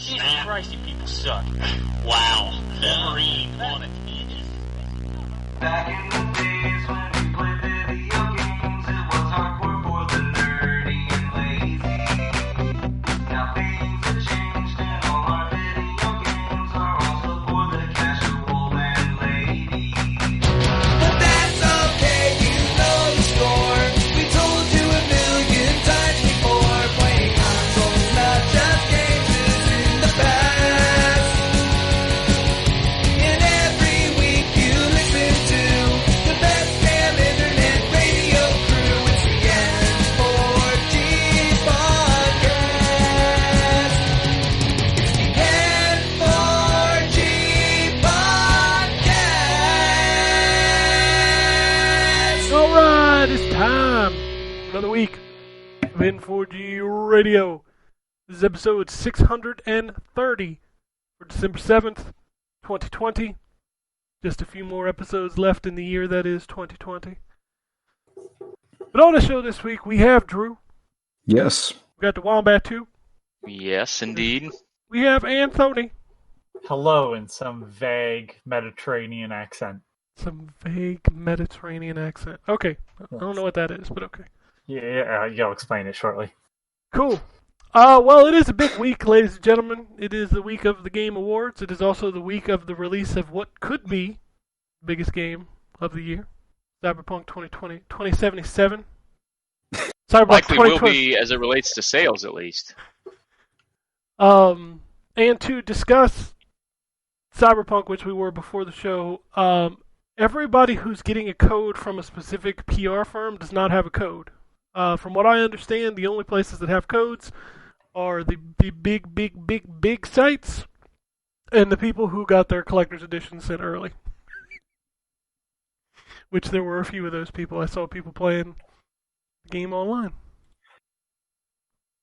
Jesus Christ, you people suck. Wow. Marine on it. Back in the days when we played video games, it was hardcore for the nerdy and lazy. Now things have changed and all our video games are also for the casual and lady. But that's okay, you know the score. We told you a million times before. Playing consoles, not just games, is in the past. And every week you listen to the best damn internet radio crew. It's the N4G podcast. It's the N4G podcast. Alright, it's time. Another week of N4G Radio. This is episode 630 for December 7th, 2020. Just a few more episodes left in the year that is 2020. But on the show this week, we have Drew. Yes. We got the Wombat 2. Yes, indeed. We have Anthony. Hello in some vague Mediterranean accent. Some vague Mediterranean accent. Okay. I don't know what that is, but okay. Yeah, you'll explain it shortly. Cool. Well, it is a big week, ladies and gentlemen. It is the week of the Game Awards. It is also the week of the release of what could be the biggest game of the year, Cyberpunk 2077. Cyberpunk Likely 2020. will be as it relates to sales, at least. And to discuss Cyberpunk, which we were before the show, everybody who's getting a code from a specific PR firm does not have a code. From what I understand, the only places that have codes are the big sites and the people who got their collector's edition sent early. Which there were a few of those people. I saw people playing the game online.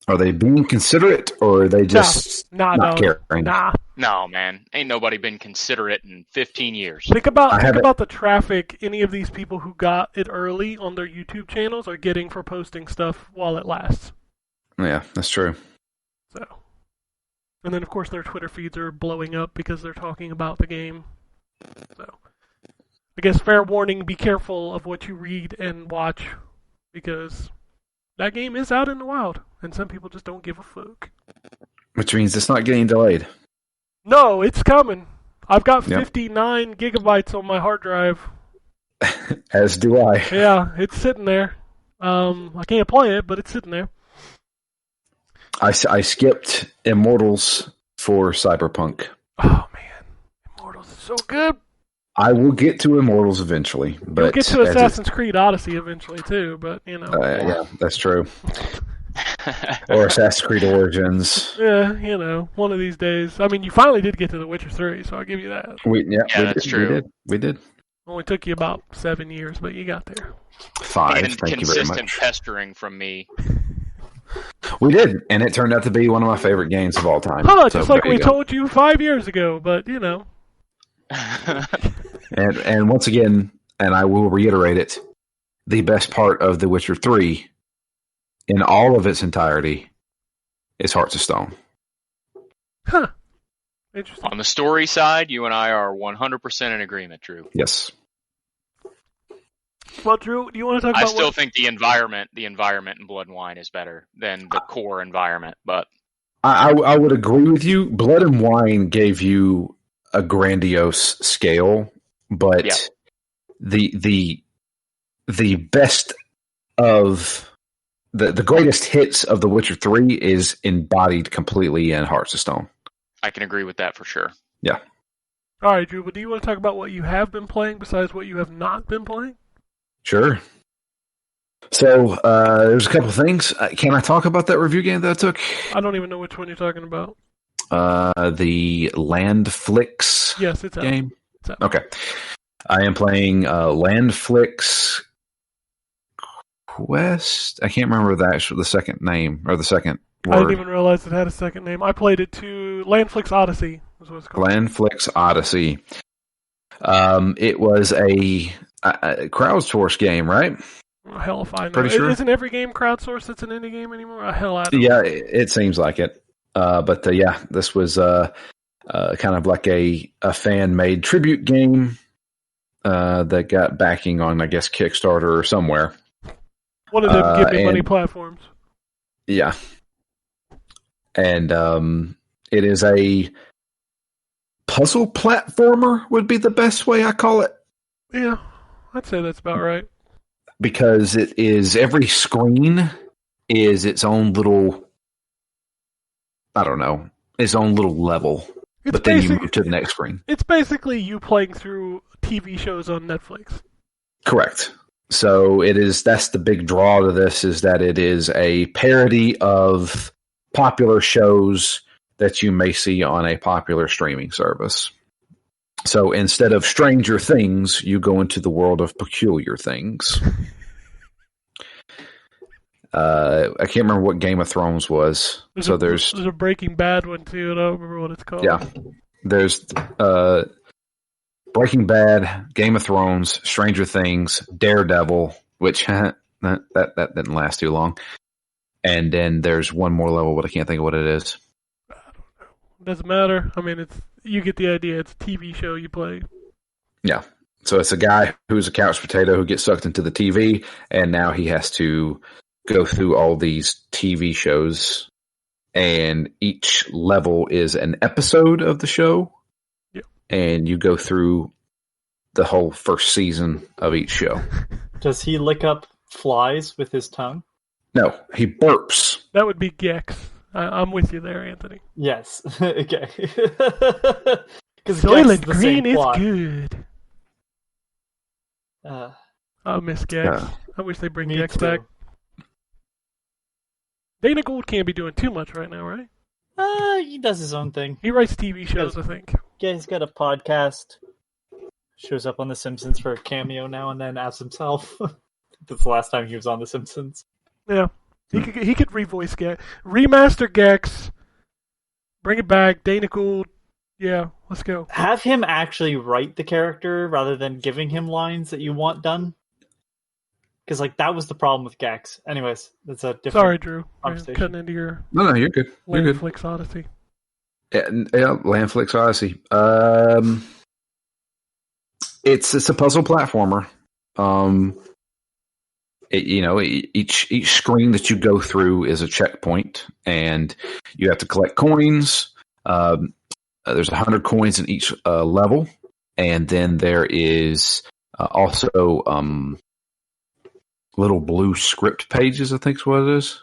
Are they being considerate, or are they just not caring? Nah. No, man. Ain't nobody been considerate in 15 years. Think about the traffic any of these people who got it early on their YouTube channels are getting for posting stuff while it lasts. Yeah, that's true. So, and then of course their Twitter feeds are blowing up because they're talking about the game. So, I guess fair warning: be careful of what you read and watch, because that game is out in the wild, and some people just don't give a fuck. Which means it's not getting delayed. No, it's coming. I've got 59 gigabytes on my hard drive. As do I. Yeah, it's sitting there. I can't play it, but it's sitting there. I skipped Immortals for Cyberpunk. Oh man, Immortals is so good. I will get to Immortals eventually, but you'll get to Assassin's Creed Odyssey eventually too. But you know, yeah, that's true. Or Assassin's Creed Origins. Yeah, you know, one of these days. I mean, you finally did get to The Witcher 3, so I'll give you that. That's true. We did. Only took you about 7 years, but you got there. 5. And Thank you very consistent much. pestering from me. We did, and it turned out to be one of my favorite games of all time. Oh, So just like there we you go. told you 5 years ago, but you know. And once again, and I will reiterate it, the best part of The Witcher 3, in all of its entirety, is Hearts of Stone. Huh. Interesting. On the story side, you and I are 100% in agreement, Drew. Yes. Well, Drew, do you want to talk I about still think the environment in Blood and Wine is better than the core environment, but I would agree with you. Blood and Wine gave you a grandiose scale, but Yeah. the best of the greatest hits of The Witcher 3 is embodied completely in Hearts of Stone. I can agree with that for sure. Yeah. All right, Drew, but do you want to talk about what you have been playing besides what you have not been playing? Sure. So, there's a couple things. Can I talk about that review game that I took? I don't even know which one you're talking about. The Landflix Yes, it's out. game. It's out. Okay. I am playing Landflix Quest. I can't remember the second name, or the second word. I didn't even realize it had a second name. I played it to Landflix Odyssey, is what it's called. Landflix Odyssey. It was a crowdsource game, right? Hell if I know. Pretty sure. Isn't every game crowdsourced that's an indie game anymore? Hell, I don't know. Yeah, it seems like it. But yeah, this was kind of like a fan-made tribute game that got backing on, I guess, Kickstarter or somewhere. One of them give me money platforms. Yeah. And it is a puzzle platformer would be the best way I call it. Yeah, I'd say that's about right. Because it is, every screen is its own little, I don't know, its own little level. But then you move to the next screen. It's basically you playing through TV shows on Netflix. Correct. So that's the big draw to this, is that it is a parody of popular shows that you may see on a popular streaming service. So instead of Stranger Things, you go into the world of Peculiar Things. I can't remember what Game of Thrones was. There's a Breaking Bad one too, and I don't remember what it's called. Yeah. There's Breaking Bad, Game of Thrones, Stranger Things, Daredevil, which that didn't last too long. And then there's one more level, but I can't think of what it is. I don't know. It doesn't matter. I mean, you get the idea. It's a TV show you play. Yeah. So it's a guy who's a couch potato who gets sucked into the TV, and now he has to go through all these TV shows, and each level is an episode of the show. Yep. And you go through the whole first season of each show. Does he lick up flies with his tongue? No, he burps. That would be Gex. I'm with you there, Anthony. Yes. Okay. Soylent Green is good. I miss Gex. Yeah. I wish they bring Me Gex too. back. Dana Gould can't be doing too much right now, right? He does his own thing. He writes TV shows, I think. Yeah, he's got a podcast. Shows up on The Simpsons for a cameo now and then as himself. That's the last time he was on The Simpsons. Yeah. He could revoice Gex. Remaster Gex. Bring it back. Dana Gould. Yeah, let's go. Have him actually write the character rather than giving him lines that you want done. Because that was the problem with Gex. Anyways, that's a different Sorry, Drew. I'm conversation. cutting into your No, you're good. You're good. Landflix Odyssey. Yeah, Landflix Odyssey. It's a puzzle platformer. Each screen that you go through is a checkpoint, and you have to collect coins. There's 100 coins in each level, and then there is also little blue script pages, I think is what it is.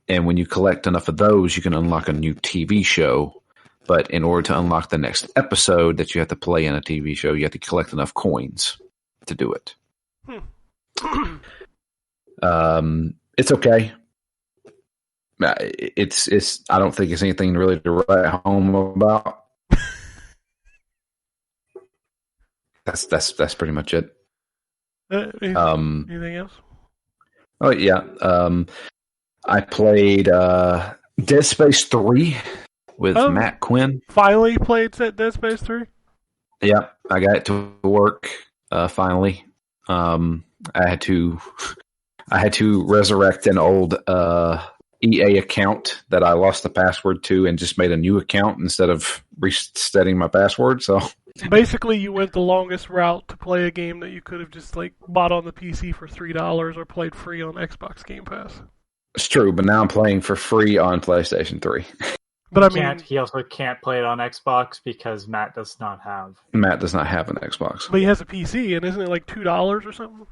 And when you collect enough of those, you can unlock a new TV show. But in order to unlock the next episode that you have to play in a TV show, you have to collect enough coins to do it. It's okay. It's. I don't think it's anything really to write home about. That's pretty much it. Anything else? Oh yeah. I played Dead Space 3 with Matt Quinn. Finally played Dead Space 3? Yeah, I got it to work finally. I had to resurrect an old EA account that I lost the password to and just made a new account instead of resetting my password. So basically, you went the longest route to play a game that you could have just bought on the PC for $3 or played free on Xbox Game Pass. It's true, but now I'm playing for free on PlayStation 3. But I mean, he also can't play it on Xbox because Matt does not have an Xbox. But he has a PC, and isn't it $2 or something?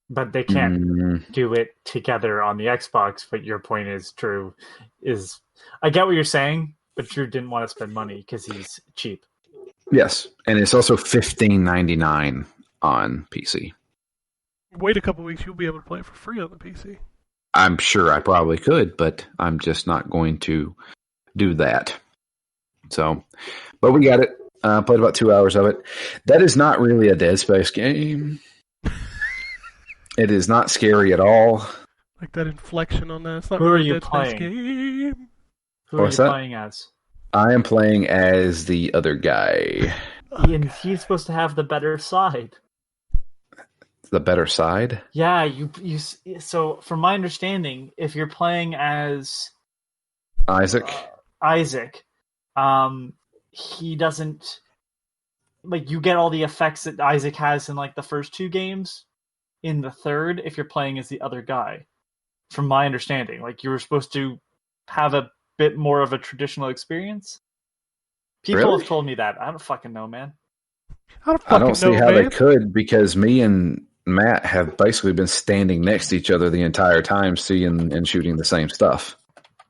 But they can't do it together on the Xbox. But your point is true. I get what you're saying, but Drew didn't want to spend money because he's cheap. Yes, and it's also $15.99 on PC. Wait a couple weeks, you'll be able to play it for free on the PC. I'm sure I probably could, but I'm just not going to do that. So, but we got it. Played about 2 hours of it. That is not really a Dead Space game. It is not scary at all. Like that inflection on that. It's not Who really are you a Dead Space playing? game. Who are What's you that? playing as? I am playing as the other guy. And he's supposed to have the better side. The better side? Yeah, you. So, from my understanding, if you're playing as Isaac. Isaac, he doesn't like you get all the effects that Isaac has in like the first two games. In the third, if you're playing as the other guy, from my understanding, like you were supposed to have a bit more of a traditional experience. People Really? have told me that. I don't fucking know, man. I don't see how they could, because me and Matt have basically been standing next to each other the entire time, seeing and shooting the same stuff.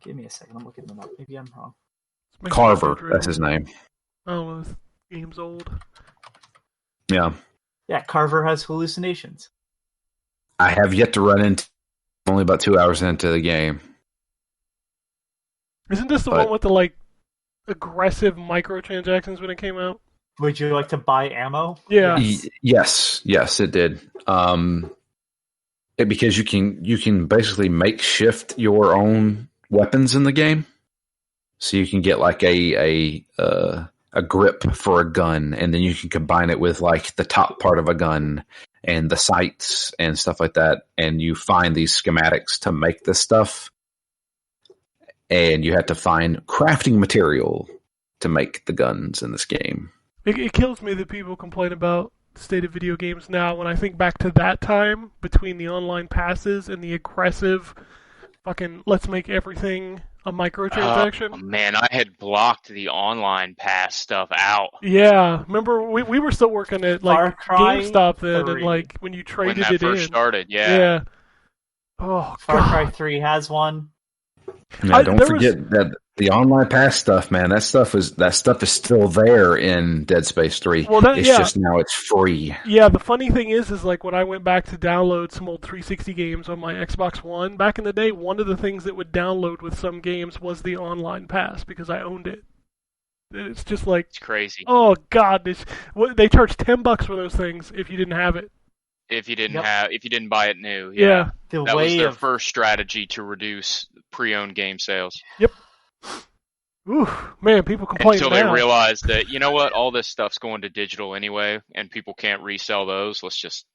Give me a second. I'm looking them up. Maybe I'm wrong. Carver, that's his name. Oh, well, this game's old. Yeah. Yeah, Carver has hallucinations. I have yet to run into, only about 2 hours into the game. Isn't this the one with the like aggressive microtransactions when it came out? Would you like to buy ammo? Yeah. Yes, it did. Because you can basically makeshift your own weapons in the game, so you can get like a grip for a gun, and then you can combine it with like the top part of a gun and the sights and stuff like that, and you find these schematics to make this stuff, and you have to find crafting material to make the guns in this game. It kills me that people complain about the state of video games now when I think back to that time between the online passes and the aggressive fucking let's make everything a microtransaction. Oh, man, I had blocked the online pass stuff out. Yeah, remember we were still working at like GameStop then, and like when you traded when that it first in. Started, yeah. Yeah. Oh, Far God. Cry 3 has one. Yeah, don't forget that the online pass stuff, man. That stuff is still there in Dead Space 3. Well, it's just now it's free. Yeah, the funny thing is like when I went back to download some old 360 games on my Xbox One back in the day, one of the things that would download with some games was the online pass because I owned it. It's just like it's crazy. Oh God, they charge $10 for those things if you didn't have it. If you didn't buy it new, yeah. That was their first strategy to reduce pre-owned game sales. Yep. Ooh, man, people complain until now. they realize that, you know what, all this stuff's going to digital anyway, and people can't resell those. Let's just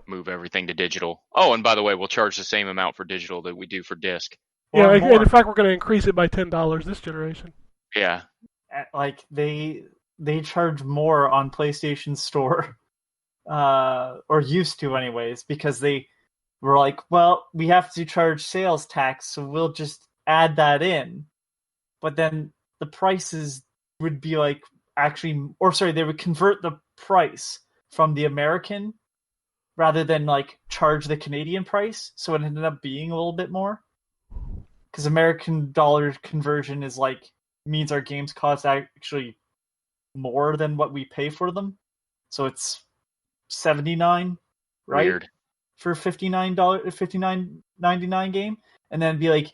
move everything to digital. Oh, and by the way, we'll charge the same amount for digital that we do for disc. Yeah, and in fact, we're going to increase it by $10 this generation. Yeah. Like they charge more on PlayStation Store, or used to anyways, because they were like, well, we have to charge sales tax, so we'll just add that in. But then the prices would be like they would convert the price from the American rather than like charge the Canadian price. So it ended up being a little bit more. Because American dollar conversion is like, means our games cost actually more than what we pay for them. So it's $79, right? Weird. For $59.99 game. And then be like,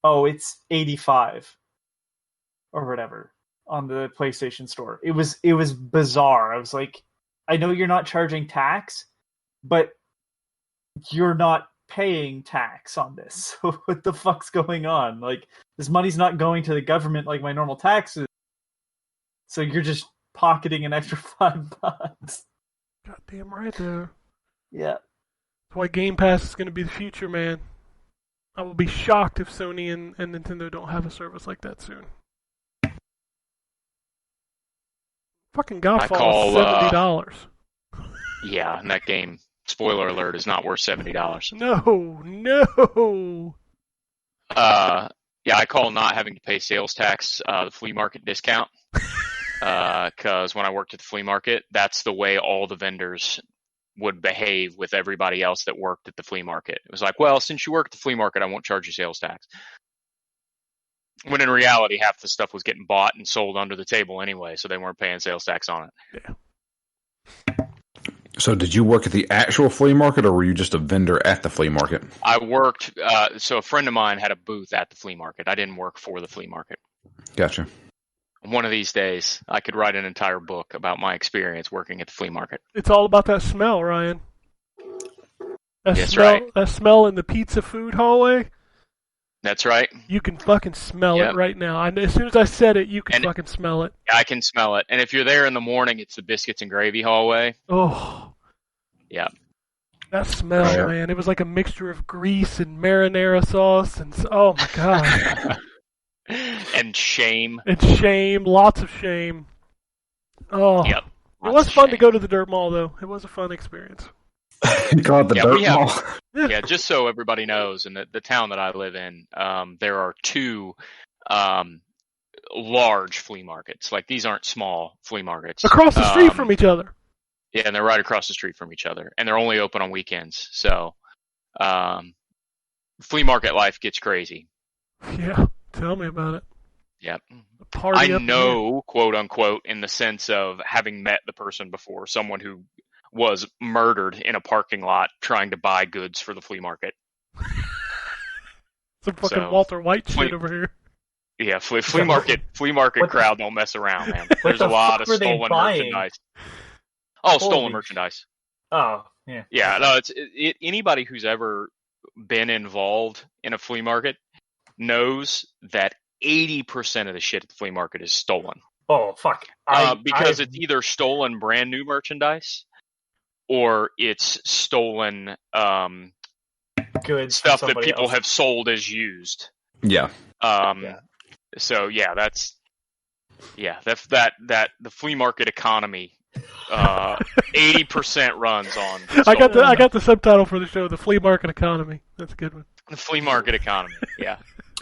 oh, it's $85 or whatever on the PlayStation Store. It was bizarre. I was like, I know you're not charging tax, but you're not paying tax on this. So what the fuck's going on? Like, this money's not going to the government like my normal taxes. So you're just pocketing an extra $5. Goddamn right there. Yeah. That's why Game Pass is going to be the future, man. I will be shocked if Sony and Nintendo don't have a service like that soon. Fucking Godfall is $70. Yeah, and that game, spoiler alert, is not worth $70. No. Yeah, I call not having to pay sales tax the flea market discount. Because when I worked at the flea market, that's the way all the vendors would behave with everybody else that worked at the flea market. It was like, well, since you work at the flea market, I won't charge you sales tax. When in reality, half the stuff was getting bought and sold under the table anyway, so they weren't paying sales tax on it. Yeah. So did you work at the actual flea market, or were you just a vendor at the flea market? I worked, so a friend of mine had a booth at the flea market. I didn't work for the flea market. Gotcha. One of these days, I could write an entire book about my experience working at the flea market. It's all about that smell, Ryan. That's right. That smell in the pizza food hallway. That's right. You can fucking smell it right now. And as soon as I said it, you can fucking smell it. I can smell it. And if you're there in the morning, it's the biscuits and gravy hallway. Oh. Yeah. That smell, man. It was like a mixture of grease and marinara sauce. And oh, my God. And shame. And shame, lots of shame. Oh, Yep. It was fun to go to the Dirt Mall, though. It was a fun experience. You call it the Dirt Mall? Yeah, just so everybody knows, in the town that I live in, there are two large flea markets. Like, these aren't small flea markets. Across the street from each other. Yeah, and they're right across the street from each other. And they're only open on weekends. So, flea market life gets crazy. Yeah, tell me about it. Yep. Party I know, quote unquote, in the sense of having met the person before, someone who was murdered in a parking lot trying to buy goods for the flea market. Some fucking Walter White shit over here. Yeah, flea market crowd don't mess around, man. There's a lot of stolen merchandise. Oh, stolen merchandise. Oh, yeah. Yeah, no, anybody who's ever been involved in a flea market knows that 80% of the shit at the flea market is stolen. Oh, fuck. Because it's either stolen brand new merchandise or it's stolen good stuff that people have sold as used. Yeah. So yeah, that's the flea market economy. 80% runs on. I got the subtitle for the show: the flea market economy. That's a good one. The flea market economy. Yeah.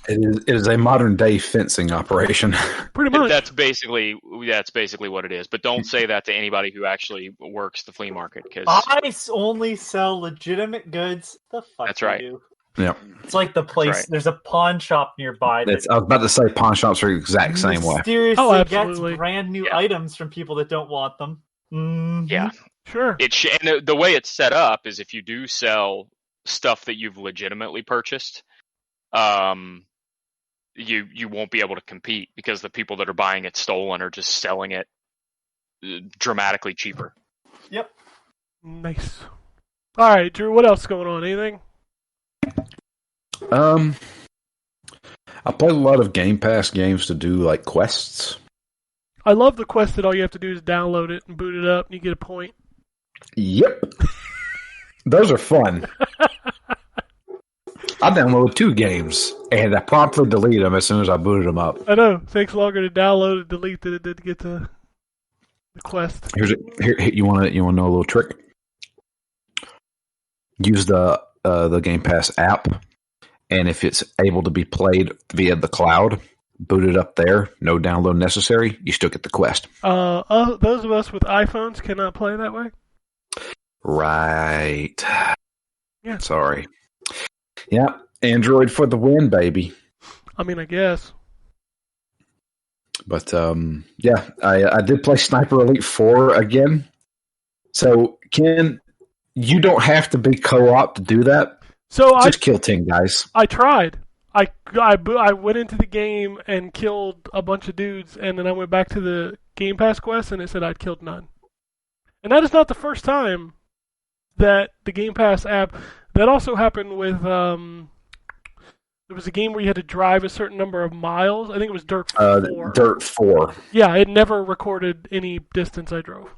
It is a modern day fencing operation. Pretty much. That's basically what it is. But don't say that to anybody who actually works the flea market, because I only sell legitimate goods. The fuck that's right. You? Yeah, it's like the place. Right. There's a pawn shop nearby. I was about to say pawn shops are the exact same way. Mysteriously gets brand new items from people that don't want them. Mm-hmm. Yeah, sure. And the way it's set up is if you do sell stuff that you've legitimately purchased, you won't be able to compete because the people that are buying it stolen are just selling it dramatically cheaper. Yep. Nice. All right, Drew, what else is going on? Anything? I played a lot of Game Pass games to do like quests. I love the quest that all you have to do is download it and boot it up and you get a point. Yep. Those are fun. I downloaded 2 games, and I promptly deleted them as soon as I booted them up. I know. It takes longer to download and delete than it did to get the quest. Here, you want to know a little trick? Use the Game Pass app, and if it's able to be played via the cloud, boot it up there. No download necessary. You still get the quest. Those of us with iPhones cannot play that way? Right. Yeah. Sorry. Yeah, Android for the win, baby. I mean, I guess. But, yeah, I did play Sniper Elite 4 again. So, Ken, you don't have to be co-op to do that. So just kill 10 guys. I tried. I went into the game and killed a bunch of dudes, and then I went back to the Game Pass quest, and it said I'd killed none. And that is not the first time that the Game Pass app... That also happened with, there was a game where you had to drive a certain number of miles. I think it was Dirt 4. Dirt 4. Yeah, it never recorded any distance I drove.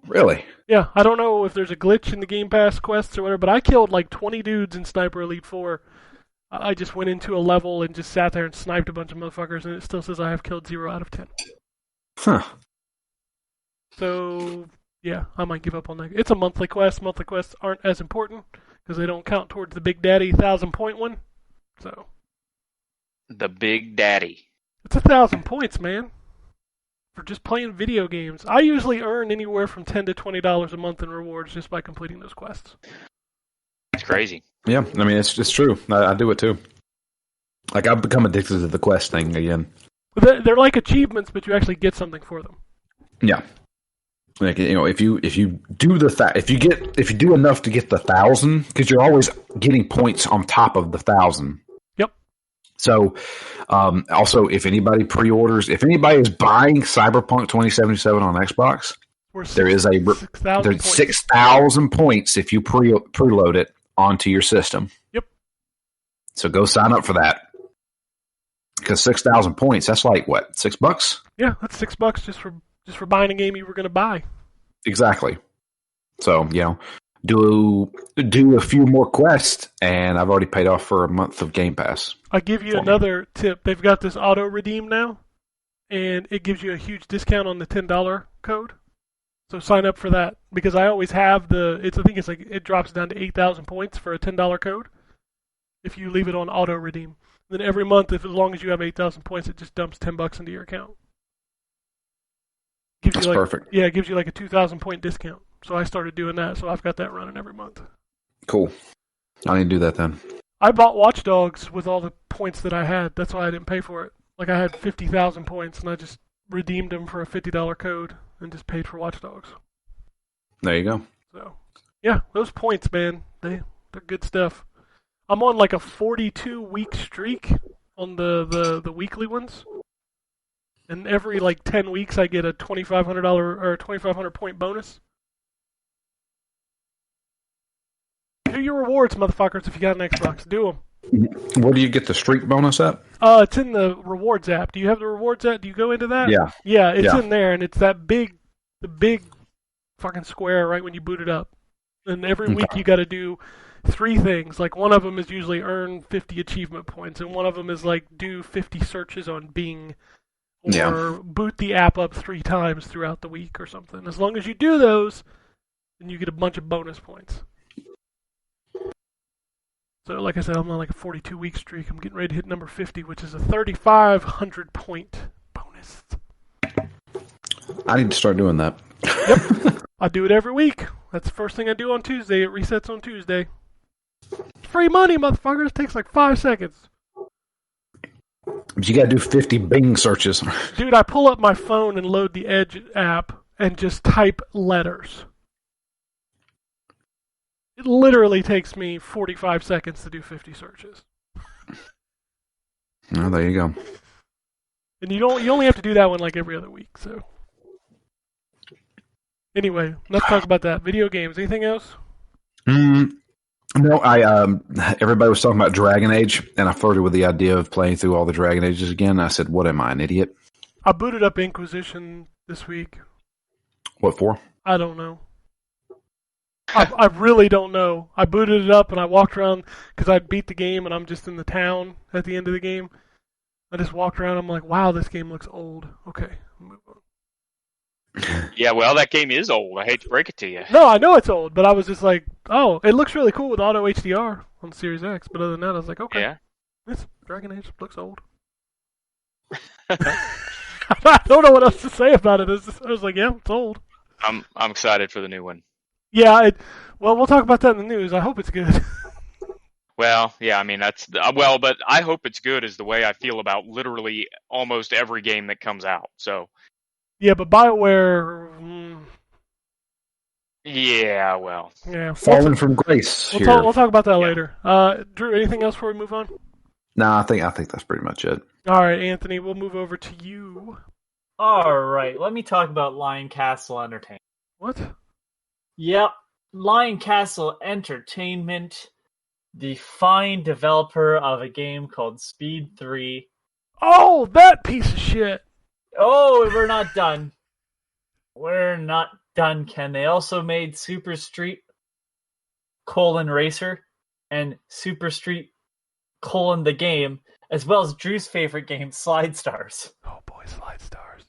Really? Yeah, I don't know if there's a glitch in the Game Pass quests or whatever, but I killed like 20 dudes in Sniper Elite 4. I just went into a level and just sat there and sniped a bunch of motherfuckers, and it still says I have killed 0 out of 10. Huh. So, yeah, I might give up on that. It's a monthly quest. Monthly quests aren't as important, because they don't count towards the Big Daddy 1,000-point one. So. The Big Daddy. It's 1,000 points, man. For just playing video games. I usually earn anywhere from $10 to $20 a month in rewards just by completing those quests. It's crazy. Yeah, I mean, it's true. I do it too. Like, I've become addicted to the quest thing again. They're like achievements, but you actually get something for them. Yeah. Like, you know, if you do if you do enough to get the 1,000, because you're always getting points on top of the 1,000. Yep. So, also, if anybody pre-orders, if anybody is buying Cyberpunk 2077 on Xbox, there is 6,000 points if you preload it onto your system. Yep. So go sign up for that. Because 6,000 points, that's like what, $6? Yeah, that's $6 just for buying a game you were going to buy. Exactly. So, you know, do a few more quests, and I've already paid off for a month of Game Pass. I give you For me. another tip. They've got this auto redeem now, and it gives you a huge discount on the $10 code. So sign up for that because I always have I think it's like it drops down to 8,000 points for a $10 code if you leave it on auto redeem. Then every month, as long as you have 8,000 points, it just dumps $10 into your account. That's perfect. Yeah, it gives you like a 2,000 point discount. So I started doing that. So I've got that running every month. Cool. I need to do that then. I bought Watchdogs with all the points that I had. That's why I didn't pay for it. Like I had 50,000 points, and I just redeemed them for a $50 code and just paid for Watchdogs. There you go. So, yeah, those points, man, they're good stuff. I'm on like a 42-week streak on the weekly ones, and every like 10 weeks I get a $2,500 or 2,500 point bonus. Do your rewards, motherfuckers! If you got an Xbox, do them. Where do you get the streak bonus at? It's in the rewards app. Do you have the rewards app? Do you go into that? Yeah. Yeah, it's Yeah. in there, and it's the big fucking square right when you boot it up. And every week you got to do 3 things. Like one of them is usually earn 50 achievement points, and one of them is like do 50 searches on Bing, or boot the app up 3 times throughout the week or something. As long as you do those, then you get a bunch of bonus points. So, like I said, I'm on like a 42-week streak. I'm getting ready to hit number 50, which is a 3,500 point bonus. I need to start doing that. Yep. I do it every week. That's the first thing I do on Tuesday. It resets on Tuesday. Free money, motherfuckers. It takes like 5 seconds. But you got to do 50 Bing searches. Dude, I pull up my phone and load the Edge app and just type letters. It literally takes me 45 seconds to do 50 searches. Oh, there you go. And you only have to do that one like every other week, so. Anyway, let's talk about that. Video games. Anything else? No, everybody was talking about Dragon Age, and I flirted with the idea of playing through all the Dragon Ages again. I said, what am I, an idiot? I booted up Inquisition this week. What for? I don't know. I really don't know. I booted it up and I walked around because I beat the game and I'm just in the town at the end of the game. I just walked around. I'm like, wow, this game looks old. Okay, I'll move on. Yeah, well, that game is old. I hate to break it to you. No, I know it's old, but I was just like, oh, it looks really cool with auto HDR on Series X. But other than that, I was like, okay, Yeah. this Dragon Age looks old. I don't know what else to say about it. I was like, yeah, it's old. I'm excited for the new one. Yeah, well, we'll talk about that in the news. I hope it's good. Well, yeah, I mean but I hope it's good is the way I feel about literally almost every game that comes out. So. Yeah, but BioWare. Yeah, well. Yeah, Fallen from grace. We'll talk about that later. Drew, anything else before we move on? No, I think that's pretty much it. All right, Anthony, we'll move over to you. All right, let me talk about Lion Castle Entertainment. What? Yep, Lion Castle Entertainment, the fine developer of a game called Speed 3. Oh, that piece of shit. Oh, we're not done. We're not done, Ken. They also made Super Street Racer and Super Street the game, as well as Drew's favorite game, Slide Stars. Oh boy, Slide Stars.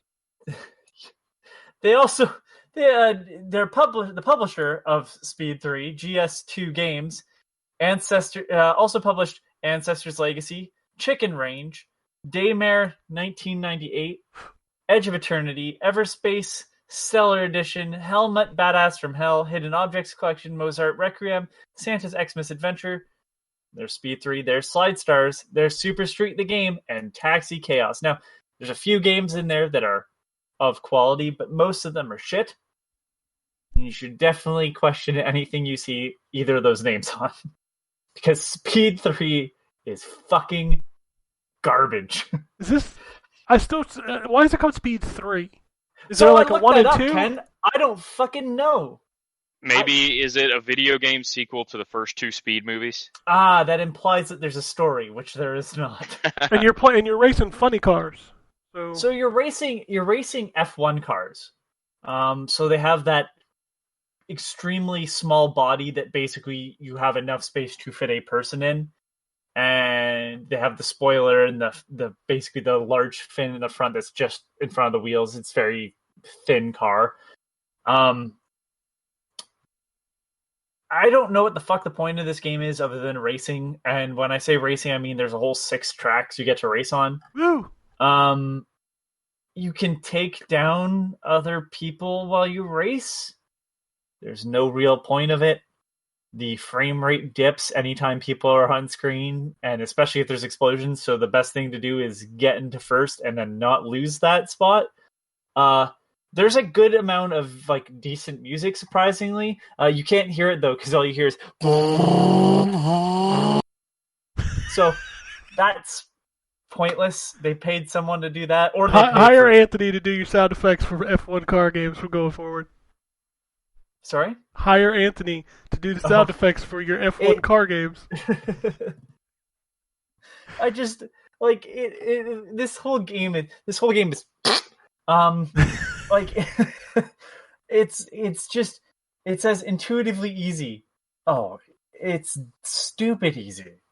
They also the publisher of Speed 3, GS2 Games, also published Ancestors Legacy, Chicken Range, Daymare 1998, Edge of Eternity, Everspace, Stellar Edition, Helmet Badass from Hell, Hidden Objects Collection, Mozart Requiem, Santa's Xmas Adventure. There's Speed 3, there's Slide Stars, there's Super Street the game, and Taxi Chaos. Now, there's a few games in there that are of quality, but most of them are shit. And you should definitely question anything you see either of those names on. Because Speed 3 is fucking garbage. Is this... why is it called Speed 3? Is So there like I a 1 and 2? Ken. I don't fucking know. Maybe is it a video game sequel to the first 2 Speed movies? That implies that there's a story, which there is not. And you're racing funny cars. So you're racing F1 cars. So they have that extremely small body that basically you have enough space to fit a person in, and they have the spoiler and the basically the large fin in the front that's just in front of the wheels. It's very thin car. I don't know what the fuck the point of this game is other than racing. And when I say racing, I mean there's a whole 6 tracks you get to race on. Woo! You can take down other people while you race. There's no real point of it. The frame rate dips anytime people are on screen, and especially if there's explosions. So the best thing to do is get into first and then not lose that spot. There's a good amount of like decent music, surprisingly. You can't hear it though, because all you hear is so that's pointless. They paid someone to do that, or they paid Hire for... Anthony to do your sound effects for F1 car games from going forward. Sorry? Hire Anthony to do the sound effects for your F1 car games. I just like it. This whole game is like it's as intuitively easy. Oh, it's stupid easy.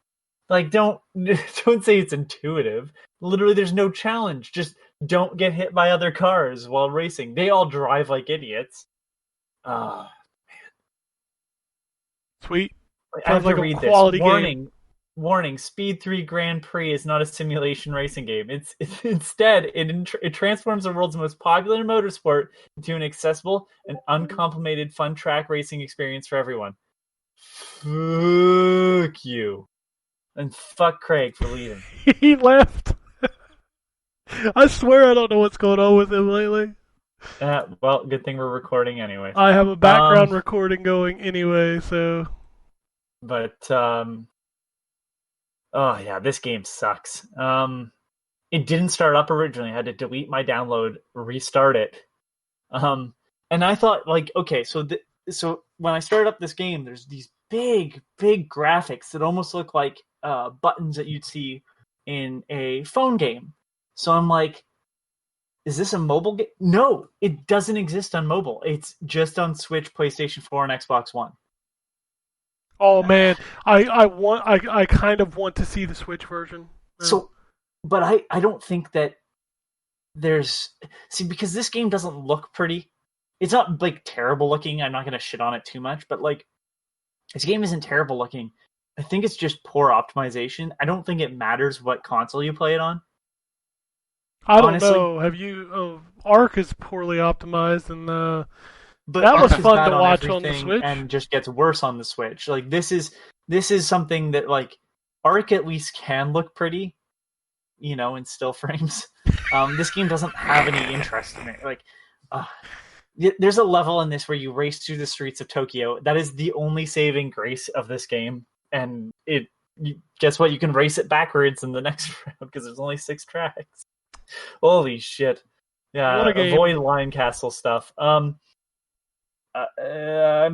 Like don't say it's intuitive. Literally, there's no challenge. Just don't get hit by other cars while racing. They all drive like idiots. Man. Sweet. I have Sounds like to a read quality this. game. Warning, Speed 3 Grand Prix is not a simulation racing game. Instead, it transforms the world's most popular motorsport into an accessible and uncomplicated fun track racing experience for everyone. Fuck you. And fuck Craig for leaving. He left. I swear I don't know what's going on with him lately. Well, good thing we're recording anyway. I have a background recording going anyway, so... But, oh yeah, this game sucks. It didn't start up originally. I had to delete my download, restart it. And I thought, like, okay, so when I started up this game, there's these big graphics that almost look like buttons that you'd see in a phone game. So I'm like, is this a mobile game? No, it doesn't exist on mobile. It's just on Switch, PlayStation 4, and Xbox One. Oh man, I kind of want to see the Switch version. So, but I don't think that there's... See, because this game doesn't look pretty. It's not, like, terrible looking. I'm not going to shit on it too much, but, like, this game isn't terrible looking. I think it's just poor optimization. I don't think it matters what console you play it on. I don't Honestly, know. Have you... Ark is poorly optimized, and but that was Ark is fun bad to on watch on the everything Switch. and just gets worse on the Switch. Like, this is something that, like, Ark at least can look pretty, you know, in still frames. This game doesn't have any interest in it. Like, there's a level in this where you race through the streets of Tokyo. That is the only saving grace of this game. And guess what? You can race it backwards in the next round because there's only 6 tracks. Holy shit. Yeah, What a game. avoid Lion Castle stuff. I'm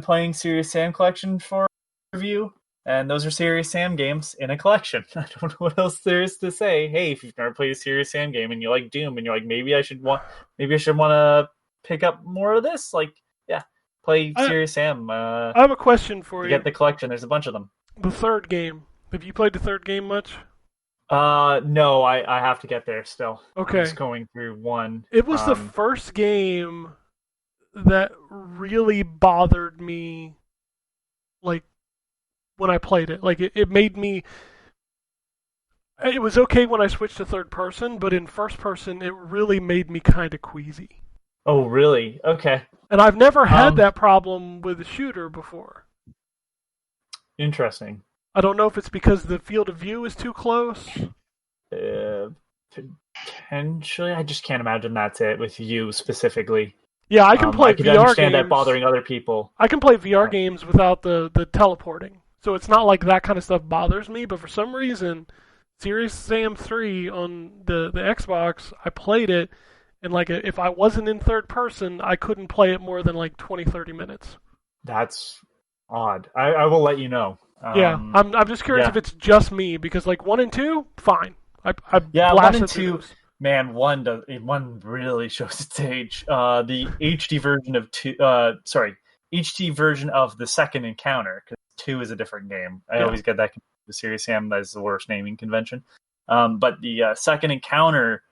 playing Serious Sam Collection for review, and those are Serious Sam games in a collection. I don't know what else there is to say. Hey, if you've never played a Serious Sam game and you like Doom and you're like, maybe I should want to pick up more of this, like, yeah, play Serious Sam. I have a question for you. Get the collection. There's a bunch of them. The third game. Have you played the third game much? No, I have to get there still. Okay. I'm just going through one. It was the first game that really bothered me, like, when I played it. Like, it made me... It was okay when I switched to third person, but in first person, it really made me kind of queasy. Oh, really? Okay. And I've never had that problem with a shooter before. Interesting. I don't know if it's because the field of view is too close. Potentially. I just can't imagine that's it with you specifically. Yeah, I can play I can VR understand games. that bothering other people. I can play VR games without the teleporting. So it's not like that kind of stuff bothers me, but for some reason, Serious Sam 3 on the Xbox, I played it, and like if I wasn't in third person, I couldn't play it more than like 20-30 minutes. That's odd. I will let you know. Yeah, I'm just curious if it's just me, because like 1 and 2, fine. I 1 and 2, through those. man, 1 really shows its age. The HD version of 2, HD version of the second encounter, because 2 is a different game. I Yeah. always get that confused with Serious Sam. That's the worst naming convention. But the second encounter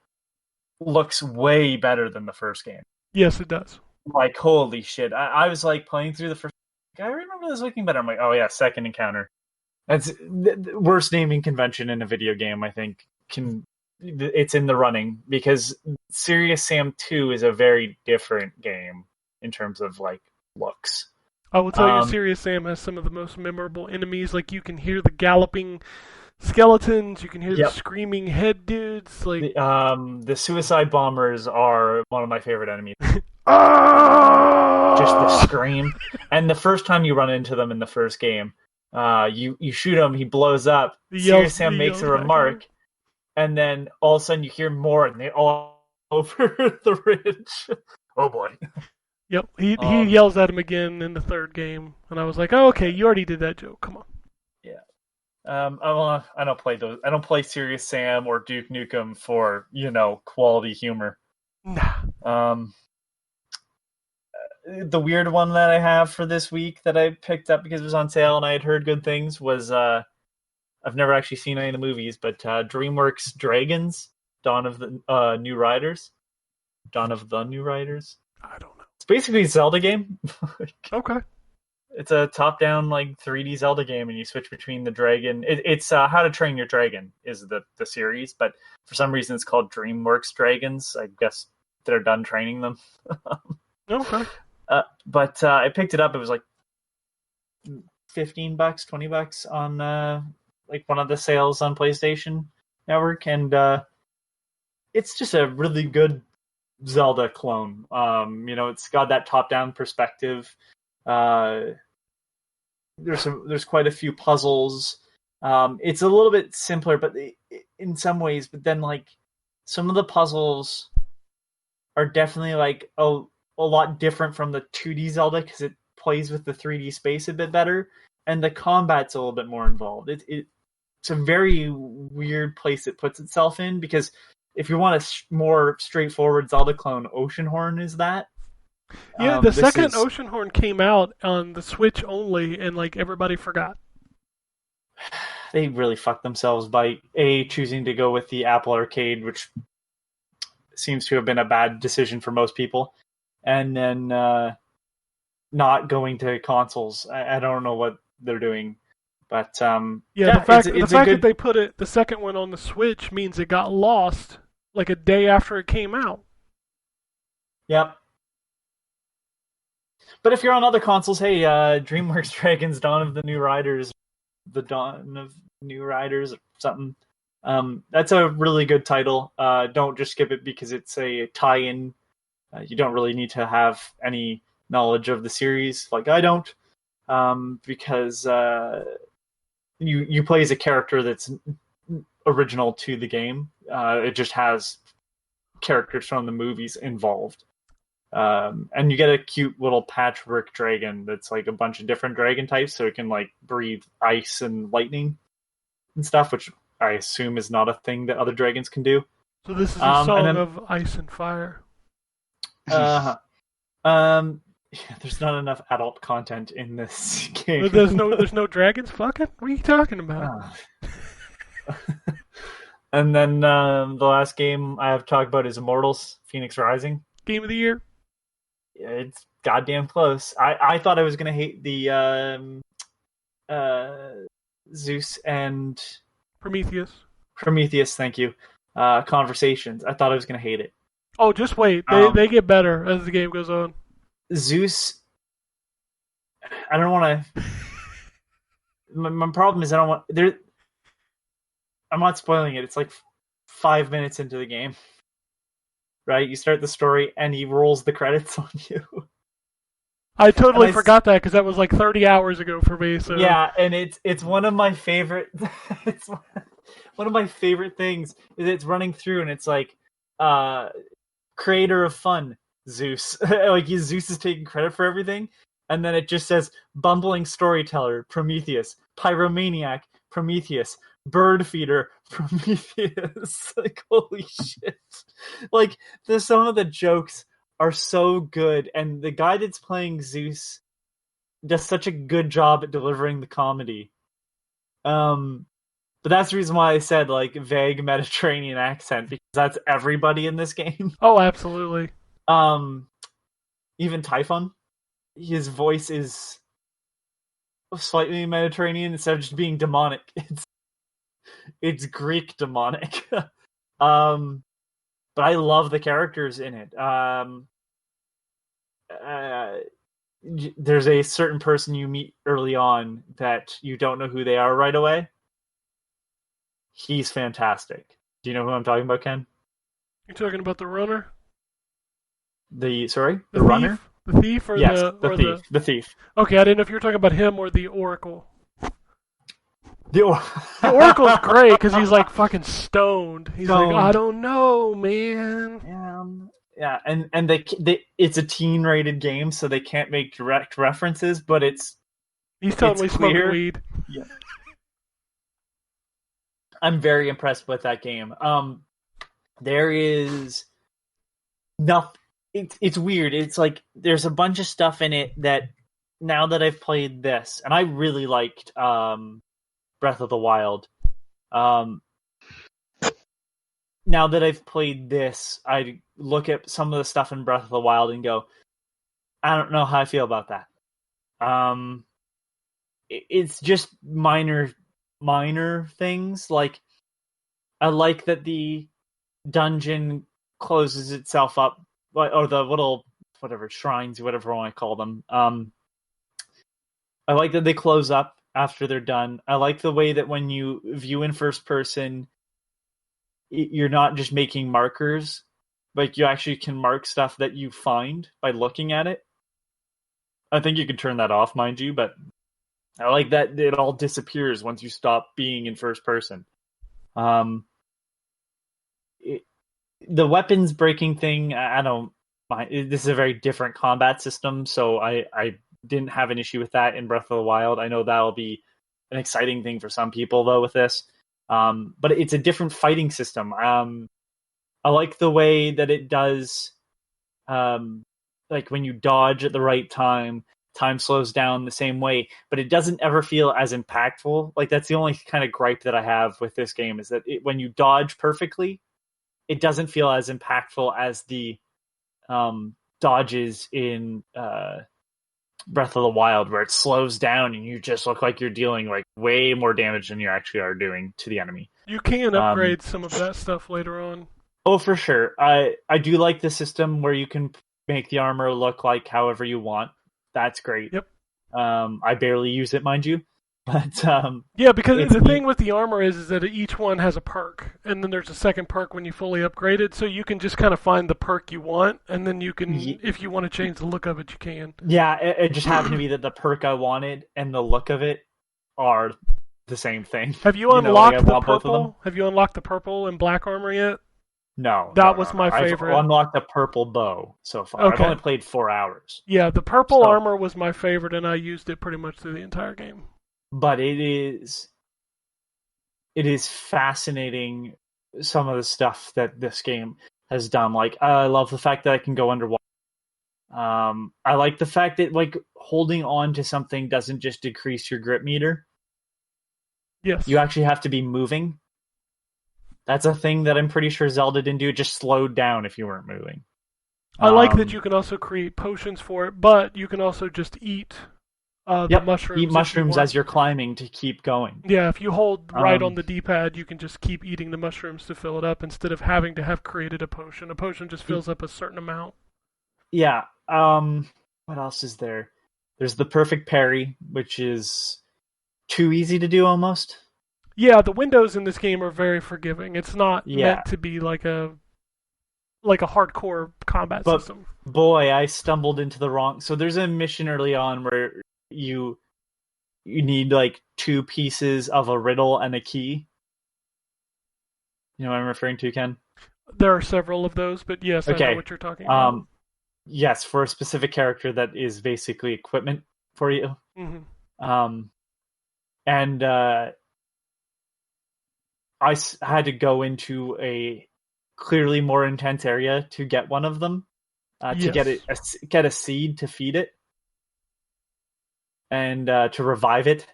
looks way better than the first game. Yes, it does. Like, holy shit. I was like playing through the first. I remember this looking better. I'm like, oh yeah, second encounter. That's the worst naming convention in a video game, I think. It's in the running, because Serious Sam 2 is a very different game in terms of like looks. I will tell you, Serious Sam has some of the most memorable enemies. Like, you can hear the galloping skeletons, you can hear the screaming head dudes. Like, the suicide bombers are one of my favorite enemies. ah! Just the scream. And the first time you run into them in the first game, you shoot him, he blows up. Serious Sam makes a remark, and then all of a sudden you hear more, and they're all over the ridge. Oh boy. Yep, he yells at him again in the third game, and I was like, "Oh, okay, you already did that joke. Come on." Yeah. I don't play those. I don't play Serious Sam or Duke Nukem for quality humor. Nah. The weird one that I have for this week that I picked up because it was on sale and I had heard good things was I've never actually seen any of the movies, but DreamWorks Dragons: Dawn of the New Riders. Dawn of the New Riders. I don't know. It's basically a Zelda game. Okay. It's a top-down like 3D Zelda game, and you switch between the dragon. It's How to Train Your Dragon is the series, but for some reason it's called DreamWorks Dragons. I guess they're done training them. Okay. But I picked it up. It was like $15, $20 on like one of the sales on PlayStation Network, and it's just a really good Zelda clone. It's got that top-down perspective. There's quite a few puzzles. It's a little bit simpler, but in some ways. But then, like, some of the puzzles are definitely like a lot different from the 2D Zelda because it plays with the 3D space a bit better, and the combat's a little bit more involved. It's a very weird place it puts itself in, because if you want a more straightforward Zelda clone, Oceanhorn is that. Yeah, the second Oceanhorn came out on the Switch only, and like everybody forgot. They really fucked themselves by choosing to go with the Apple Arcade, which seems to have been a bad decision for most people, and then not going to consoles. I don't know what they're doing, but the fact that they put the second one on the Switch means it got lost like a day after it came out. Yep. But if you're on other consoles, hey, DreamWorks Dragons: Dawn of the New Riders, the Dawn of New Riders, or something. That's a really good title. Don't just skip it because it's a tie-in. You don't really need to have any knowledge of the series, like I don't, because you play as a character that's original to the game. It just has characters from the movies involved. And you get a cute little patchwork dragon that's like a bunch of different dragon types, so it can like breathe ice and lightning and stuff, which I assume is not a thing that other dragons can do. So this is a song of ice and fire. There's not enough adult content in this game. There's no dragons fucking? What are you talking about? And then the last game I have to talk about is Immortals: Phoenix Rising. Game of the year. It's goddamn close. I thought I was gonna hate the Zeus and Prometheus. Thank you. Conversations. I thought I was gonna hate it. Oh, just wait. They get better as the game goes on. Zeus. I don't want to. My problem is I don't want there. I'm not spoiling it. It's like 5 minutes into the game. Right? You start the story and he rolls the credits on you. I totally forgot that because that was like 30 hours ago for me. So yeah, and it's one of my favorite. It's one of my favorite things is it's running through and it's like, creator of fun, Zeus. Like Zeus is taking credit for everything, and then it just says bumbling storyteller, Prometheus, pyromaniac, Prometheus, bird feeder, Prometheus. Like, holy shit. Like, some of the jokes are so good, and the guy that's playing Zeus does such a good job at delivering the comedy. But that's the reason why I said like vague Mediterranean accent, because that's everybody in this game. Oh, absolutely. Even Typhon, his voice is slightly Mediterranean instead of just being demonic. It's Greek demonic. But I love the characters in it. There's a certain person you meet early on that you don't know who they are right away. He's fantastic. Do you know who I'm talking about, Ken? You're talking about the runner? The The runner? thief? The thief or Yes, the thief. The thief. Okay, I didn't know if you were talking about him or the Oracle. The The Oracle's great because he's like fucking stoned. He's Stoned. like, I don't know, man. Yeah, and they it's a teen-rated game, so they can't make direct references, but He's totally It's smoking clear. weed. I'm very impressed with that game. There is nothing. It's weird. It's like there's a bunch of stuff in it that now that I've played this, and I really liked Breath of the Wild. Now that I've played this, I look at some of the stuff in Breath of the Wild and go, I don't know how I feel about that. It's just minor things. Like, I like that the dungeon closes itself up, or the little whatever shrines, whatever I want to call them. I like that they close up after they're done. I like the way that when you view in first person, you're not just making markers, like you actually can mark stuff that you find by looking at it. I think you can turn that off, mind you, but I like that it all disappears once you stop being in first person. The weapons breaking thing, I don't mind. This is a very different combat system, so I didn't have an issue with that in Breath of the Wild. I know that'll be an exciting thing for some people, though, with this. But it's a different fighting system. I like the way that it does, like when you dodge at the right time slows down the same way, but it doesn't ever feel as impactful. Like, that's the only kind of gripe that I have with this game, is that when you dodge perfectly, it doesn't feel as impactful as the dodges in Breath of the Wild, where it slows down and you just look like you're dealing like way more damage than you actually are doing to the enemy. You can upgrade some of that stuff later on. Oh, for sure. I do like the system where you can make the armor look like however you want. That's great. Yep. I barely use it, mind you. But yeah, because it's the thing with the armor is that each one has a perk, and then there's a second perk when you fully upgrade it, so you can just kind of find the perk you want, and then you can, if you want to change the look of it, you can. Yeah, it just happened to be that the perk I wanted and the look of it are the same thing. Have you unlocked the purple? Have you unlocked the purple and black armor yet? No. That was my favorite. I've unlocked the purple bow so far. Okay. I've only played 4 hours. Yeah, the purple armor was my favorite, and I used it pretty much through the entire game. But it is fascinating, some of the stuff that this game has done. Like, I love the fact that I can go underwater. I like the fact that like holding on to something doesn't just decrease your grip meter. Yes. You actually have to be moving. That's a thing that I'm pretty sure Zelda didn't do. It just slowed down if you weren't moving. I like that you can also create potions for it, but you can also just eat the mushrooms. Eat mushrooms as you're climbing to keep going. Yeah, if you hold right on the D-pad, you can just keep eating the mushrooms to fill it up instead of having to have created a potion. A potion just fills up a certain amount. Yeah. What else is there? There's the perfect parry, which is too easy to do almost. Yeah, the windows in this game are very forgiving. It's not meant to be like a hardcore combat system. Boy, I stumbled into the wrong. So there's a mission early on where you need like 2 pieces of a riddle and a key. You know what I'm referring to, Ken? There are several of those, but yes, I know what you're talking about. Yes, for a specific character that is basically equipment for you. Mm-hmm. And I had to go into a clearly more intense area to get one of them, to get a seed to feed it. and to revive it.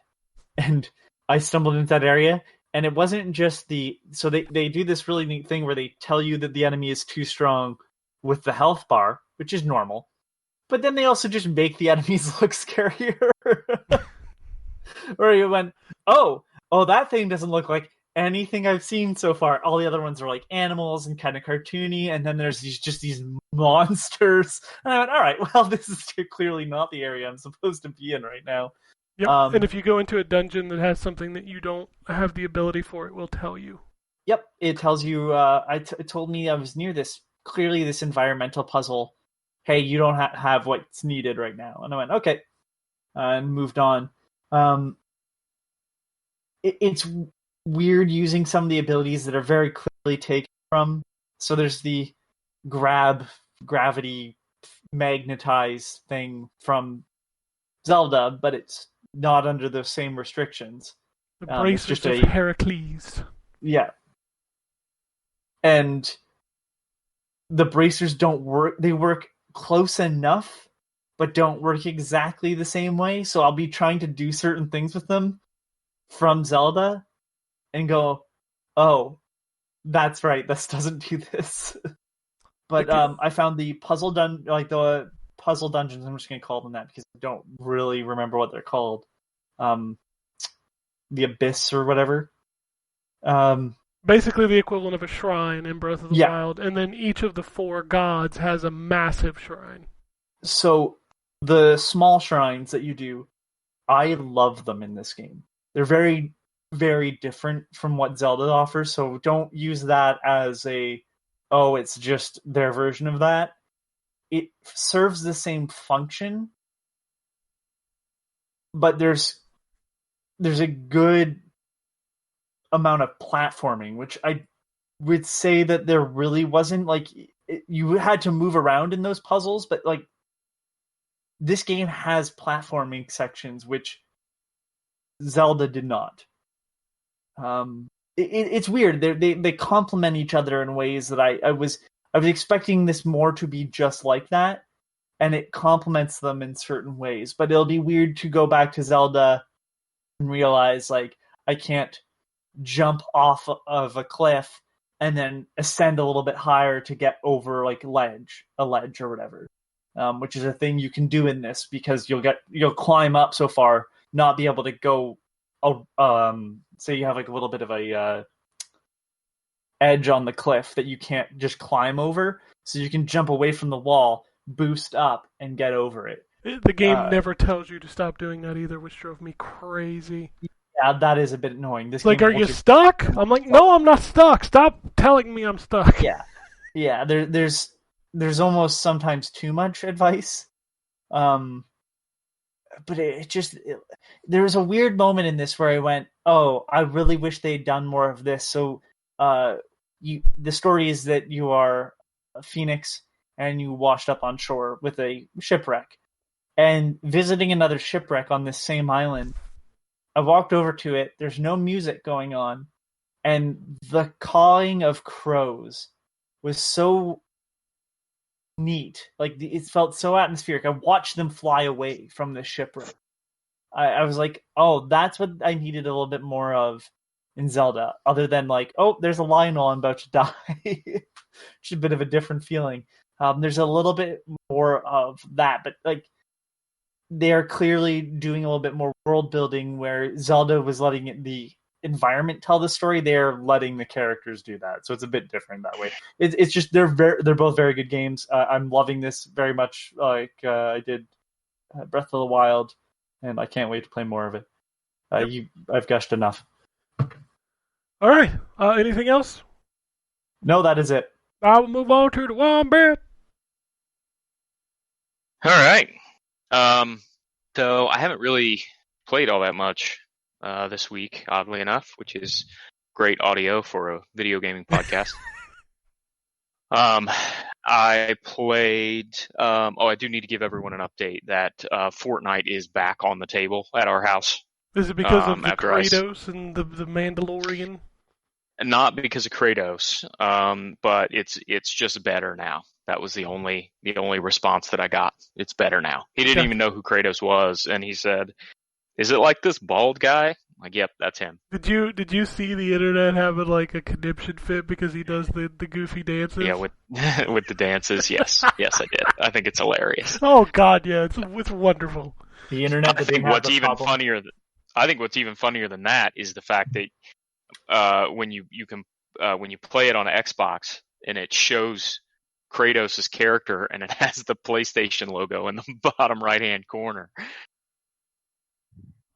And I stumbled into that area, and it wasn't just so they do this really neat thing where they tell you that the enemy is too strong with the health bar, which is normal. But then they also just make the enemies look scarier. Where you went, oh, that thing doesn't look like anything I've seen so far. All the other ones are like animals and kind of cartoony, and then there's these monsters. And I went, all right, well, this is clearly not the area I'm supposed to be in right now. Yep. And if you go into a dungeon that has something that you don't have the ability for, it will tell you. Yep, it tells you. It told me I was near this environmental puzzle. Hey, you don't have what's needed right now. And I went, okay, and moved on. It's weird using some of the abilities that are very clearly taken from. So there's the gravity magnetize thing from Zelda, but it's not under the same restrictions. The bracers of Heracles. Yeah. And the bracers don't work. They work close enough, but don't work exactly the same way. So I'll be trying to do certain things with them from Zelda and go, oh, that's right, this doesn't do this. But I found the the puzzle dungeons, I'm just going to call them that because I don't really remember what they're called. The Abyss or whatever. Basically the equivalent of a shrine in Breath of the Wild, and then each of the 4 gods has a massive shrine. So the small shrines that you do, I love them in this game. They're very, very different from what Zelda offers, so don't use that as it's just their version of that. It serves the same function, but there's a good amount of platforming, which I would say that there really wasn't. Like, you had to move around in those puzzles, but like this game has platforming sections which Zelda did not. It's weird. They complement each other in ways that I was expecting this more to be just like that, and it complements them in certain ways. But it'll be weird to go back to Zelda and realize like I can't jump off of a cliff and then ascend a little bit higher to get over like a ledge or whatever, which is a thing you can do in this because you'll climb up so far, not be able to go. Say you have like a little bit of a edge on the cliff that you can't just climb over, so you can jump away from the wall, boost up, and get over it. The game never tells you to stop doing that either, which drove me crazy. Yeah, that is a bit annoying. This like, are you stuck? I'm like, no, I'm not stuck. Stop telling me I'm stuck. Yeah. There's almost sometimes too much advice. But there was a weird moment in this where I went, oh, I really wish they'd done more of this. So, the story is that you are a phoenix and you washed up on shore with a shipwreck, and visiting another shipwreck on this same island. I walked over to it. There's no music going on, and the cawing of crows was so neat. Like, it felt so atmospheric. I watched them fly away from the shipwreck. I was like, oh, that's what I needed a little bit more of in Zelda, other than like, oh, there's a Lionel, I'm about to die. Which is a bit of a different feeling. There's a little bit more of that, but like, they're clearly doing a little bit more world building where Zelda was letting the environment tell the story. They're letting the characters do that, so it's a bit different that way. It's just they're both very good games. I'm loving this very much, like I did Breath of the Wild, and I can't wait to play more of it. I've gushed enough. All right. Anything else? No, that is it. I will move on to the Wombat. All right. So I haven't really played all that much this week, oddly enough, which is great audio for a video gaming podcast. I played. I do need to give everyone an update that Fortnite is back on the table at our house. Is it because of the Kratos and the Mandalorian? not because of Kratos, but it's just better now. That was the only response that I got. It's better now. He didn't even know who Kratos was, and he said, "Is it like this bald guy?" I'm like, yep, that's him. Did you see the internet having like a conniption fit because he does the goofy dances? Yeah, with with the dances, yes, yes, I did. I think it's hilarious. Oh God, yeah, it's wonderful. The internet. I think what's even funnier. I think what's even funnier than that is the fact that when you play it on Xbox and it shows Kratos' character and it has the PlayStation logo in the bottom right hand corner.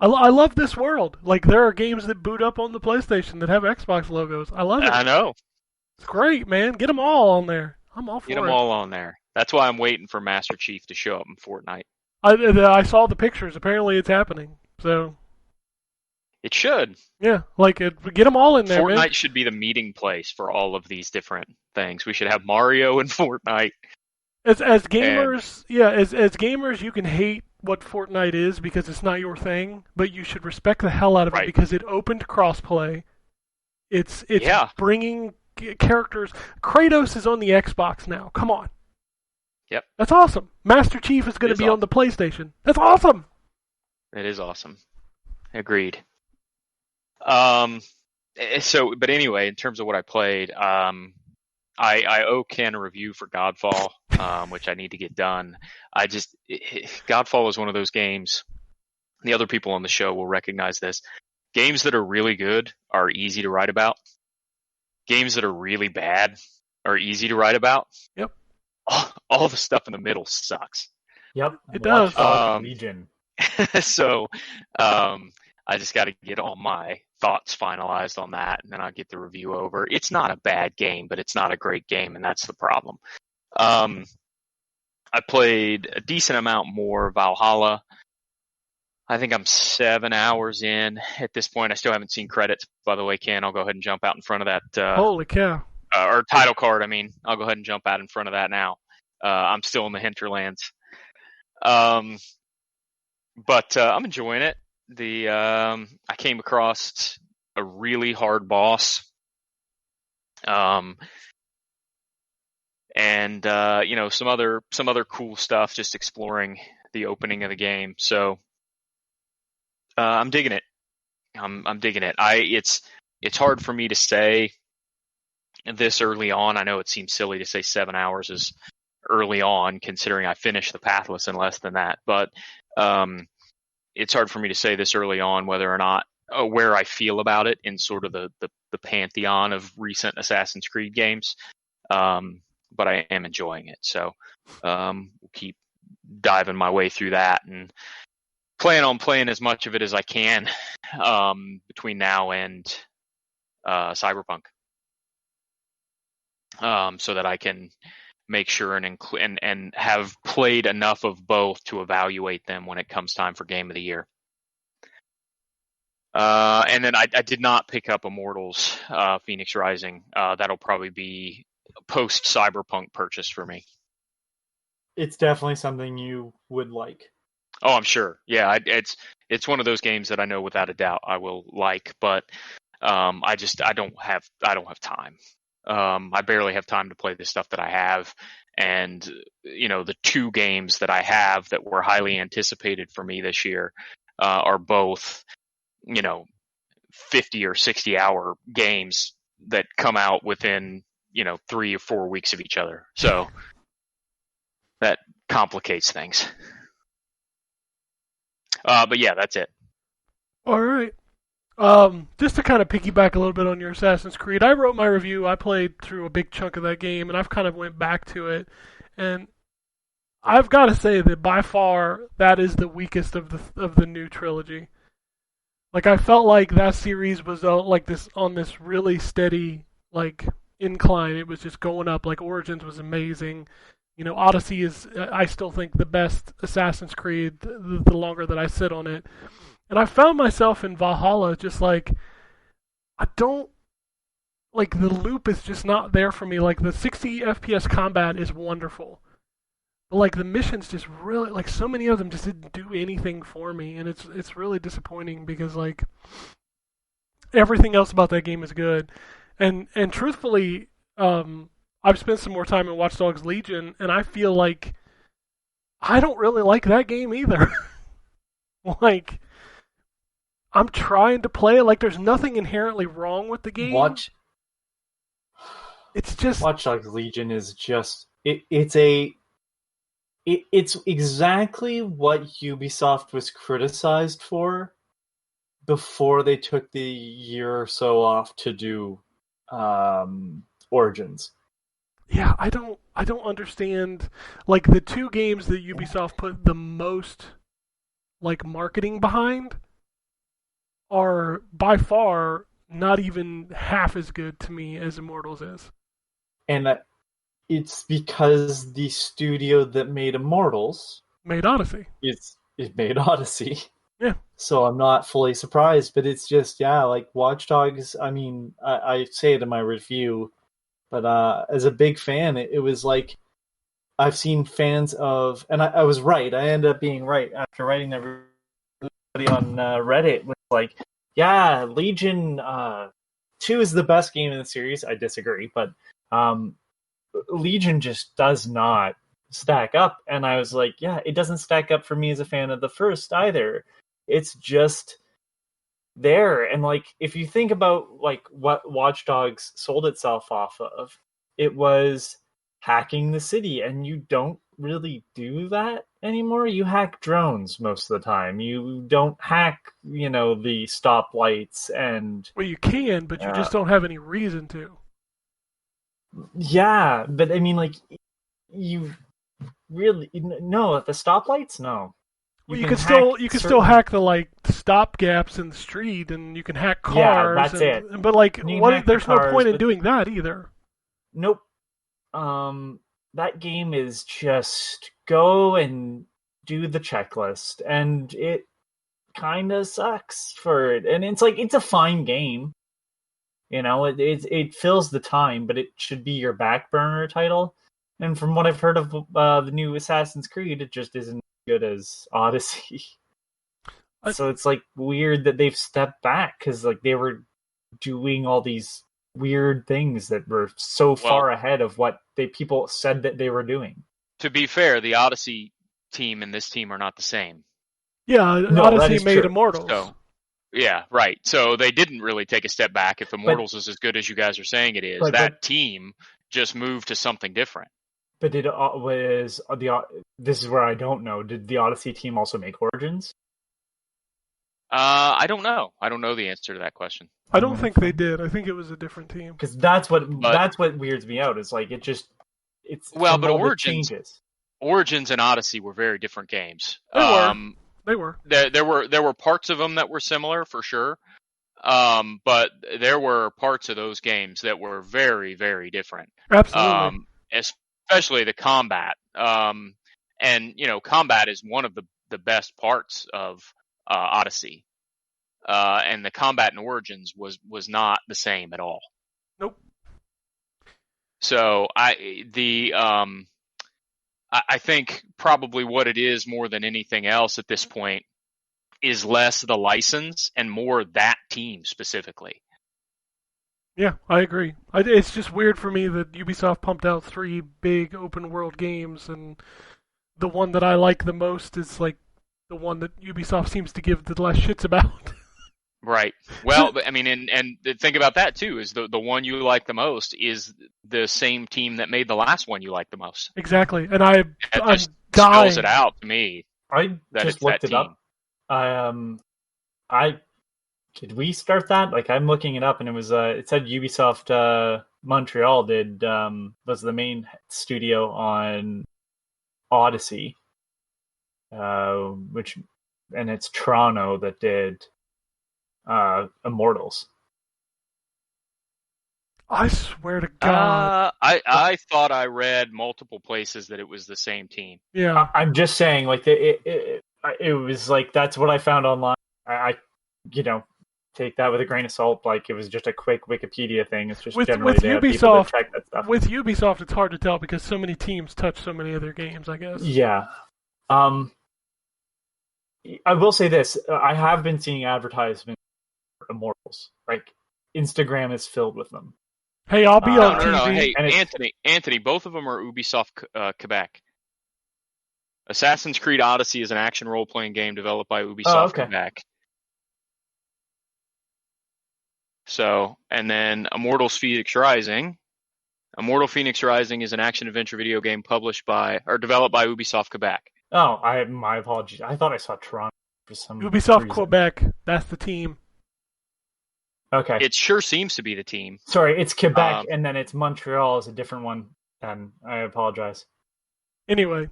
I love this world. Like, there are games that boot up on the PlayStation that have Xbox logos. I love it. I know. It's great, man. Get them all on there. I'm all for it. Get them all on there. That's why I'm waiting for Master Chief to show up in Fortnite. I saw the pictures. Apparently, it's happening. So it should. Yeah, get them all in there. Fortnite man. should be the meeting place for all of these different things. We should have Mario and Fortnite. As gamers, as gamers, you can hate what Fortnite is because it's not your thing, but you should respect the hell out of it because it opened crossplay. It's bringing characters. Kratos is on the Xbox now. Come on. Yep. That's awesome. Master Chief is going to be on the PlayStation. That's awesome. It is awesome. Agreed. But anyway, in terms of what I played, I owe Ken a review for Godfall, which I need to get done. Godfall is one of those games, the other people on the show will recognize this. Games that are really good are easy to write about. Games that are really bad are easy to write about. Yep. All the stuff in the middle sucks. Yep. It does. Legion. So, I just got to get all my thoughts finalized on that, and then I'll get the review over. It's not a bad game, but it's not a great game, and that's the problem. I played a decent amount more Valhalla. I think I'm 7 hours in at this point. I still haven't seen credits, by the way, Ken. I'll go ahead and jump out in front of that. Holy cow. Or title card, I mean. I'll go ahead and jump out in front of that now. I'm still in the hinterlands. But I'm enjoying it. I came across a really hard boss. And some other cool stuff, just exploring the opening of the game. So I'm digging it. I'm digging it. It's hard for me to say this early on. I know it seems silly to say 7 hours is early on, considering I finished the Pathless in less than that. But it's hard for me to say this early on whether or not where I feel about it in sort of the pantheon of recent Assassin's Creed games. But I am enjoying it. So we'll keep diving my way through that and plan on playing as much of it as I can between now and Cyberpunk, so that I can make sure and have played enough of both to evaluate them when it comes time for Game of the Year. And then I did not pick up Immortals Phoenix Rising. That'll probably be a post-Cyberpunk purchase for me. It's definitely something you would like. Oh, I'm sure. Yeah, it's one of those games that I know without a doubt I will like, but I don't have time. I barely have time to play the stuff that I have, and the two games that I have that were highly anticipated for me this year are both 50 or 60 hour games that come out within 3 or 4 weeks of each other. So that complicates things. But yeah, that's it. All right. Just to kind of piggyback a little bit on your Assassin's Creed, I wrote my review. I played through a big chunk of that game, and I've kind of went back to it. And I've got to say that by far that is the weakest of the new trilogy. Like, I felt like that series was on this really steady incline. It was just going up. Like, Origins was amazing. Odyssey is, I still think, the best Assassin's Creed the longer that I sit on it. And I found myself in Valhalla just the loop is just not there for me. Like, the 60 FPS combat is wonderful. But, the missions just really, so many of them just didn't do anything for me. And it's really disappointing because, everything else about that game is good. And truthfully, I've spent some more time in Watchdogs Legion, and I feel like I don't really like that game either. Like, I'm trying to play it. Like, there's nothing inherently wrong with the game. It's just Watch Dogs Legion is just it's exactly what Ubisoft was criticized for before they took the year or so off to do Origins. yeah, I don't understand. Like, the two games that Ubisoft put the most like marketing behind are by far not even half as good to me as Immortals is. And it's because the studio that made Immortals Made Odyssey. it made Odyssey. Yeah. So I'm not fully surprised, but it's just, yeah, like Watch Dogs, I mean, I say it in my review, but as a big fan, it was like, I've seen fans of, and I was right, I ended up being right after writing everybody on Reddit was like, yeah, Legion 2 is the best game in the series. I disagree, but Legion just does not stack up. And I was like, yeah, it doesn't stack up for me as a fan of the first either. It's just there. And like, if you think about like what Watch Dogs sold itself off of, it was hacking the city, and you don't really do that anymore. You hack drones most of the time. You don't hack, the stoplights and Well, you can, but you just don't have any reason to. yeah, but I mean, like, you really no at the stoplights, no. Well, you can still hack the stop gaps in the street, and you can hack cars. Yeah, that's it. But like, there's no point in but doing that either. Nope. That game is just go and do the checklist, and it kind of sucks for it. And it's like, it's a fine game. It fills the time, but it should be your back burner title. And from what I've heard of the new Assassin's Creed, it just isn't as good as Odyssey. So it's like weird that they've stepped back, because like they were doing all these weird things that were so far ahead of what people said that they were doing. To be fair, the Odyssey team and this team are not the same. Yeah, No, Odyssey made true. Immortals. So, yeah, right. So they didn't really take a step back. If Immortals is as good as you guys are saying it is, that team just moved to something different. But this is where I don't know. Did the Odyssey team also make Origins? I don't know. I don't know the answer to that question. I don't think they did. I think it was a different team. Because that's what weirds me out. It's like but Origins and Odyssey were very different games. They were. There were parts of them that were similar for sure. But there were parts of those games that were very, very different. Absolutely. Especially the combat. And combat is one of the best parts of Odyssey. And the combat in Origins was not the same at all. Nope. So I think probably what it is more than anything else at this point is less the license and more that team specifically. Yeah, I agree. It's just weird for me that Ubisoft pumped out 3 big open world games, and the one that I like the most is like the one that Ubisoft seems to give the less shits about. Right. Well, I mean, and the thing about that too is the one you like the most is the same team that made the last one you like the most. Exactly, and I'm dying. Spells it out to me. I just looked it up. Did we start that? Like, I'm looking it up, and it was it said Ubisoft Montreal was the main studio on Odyssey, and it's Toronto that did Immortals. I swear to God. I thought I read multiple places that it was the same team. Yeah. I'm just saying, like, it was like, that's what I found online. I take that with a grain of salt. Like, it was just a quick Wikipedia thing. It's just generally with they have Ubisoft, people that check that stuff. With Ubisoft, it's hard to tell because so many teams touch so many other games, I guess. Yeah. I will say this. I have been seeing advertisements for Immortals. Like, Instagram is filled with them. Hey, I'll be No, on No, TV. no, no. Hey, And it's- Anthony, both of them are Ubisoft Quebec. Assassin's Creed Odyssey is an action role-playing game developed by Ubisoft okay. Quebec. So, and then Immortal Phoenix Rising. Immortal Phoenix Rising is an action-adventure video game published by or developed by Ubisoft Quebec. Oh, my apologies. I thought I saw Toronto for some Ubisoft reason. Quebec. That's the team. Okay. It sure seems to be the team. Sorry, it's Quebec, and then it's Montreal is a different one. And I apologize. Anyway,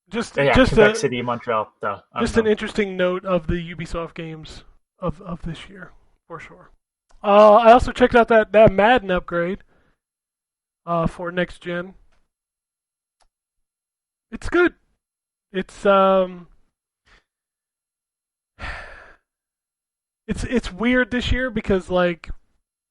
just Quebec City, Montreal. Just an interesting note of the Ubisoft games of this year, for sure. I also checked out that Madden upgrade for next gen. It's good. It's weird this year because like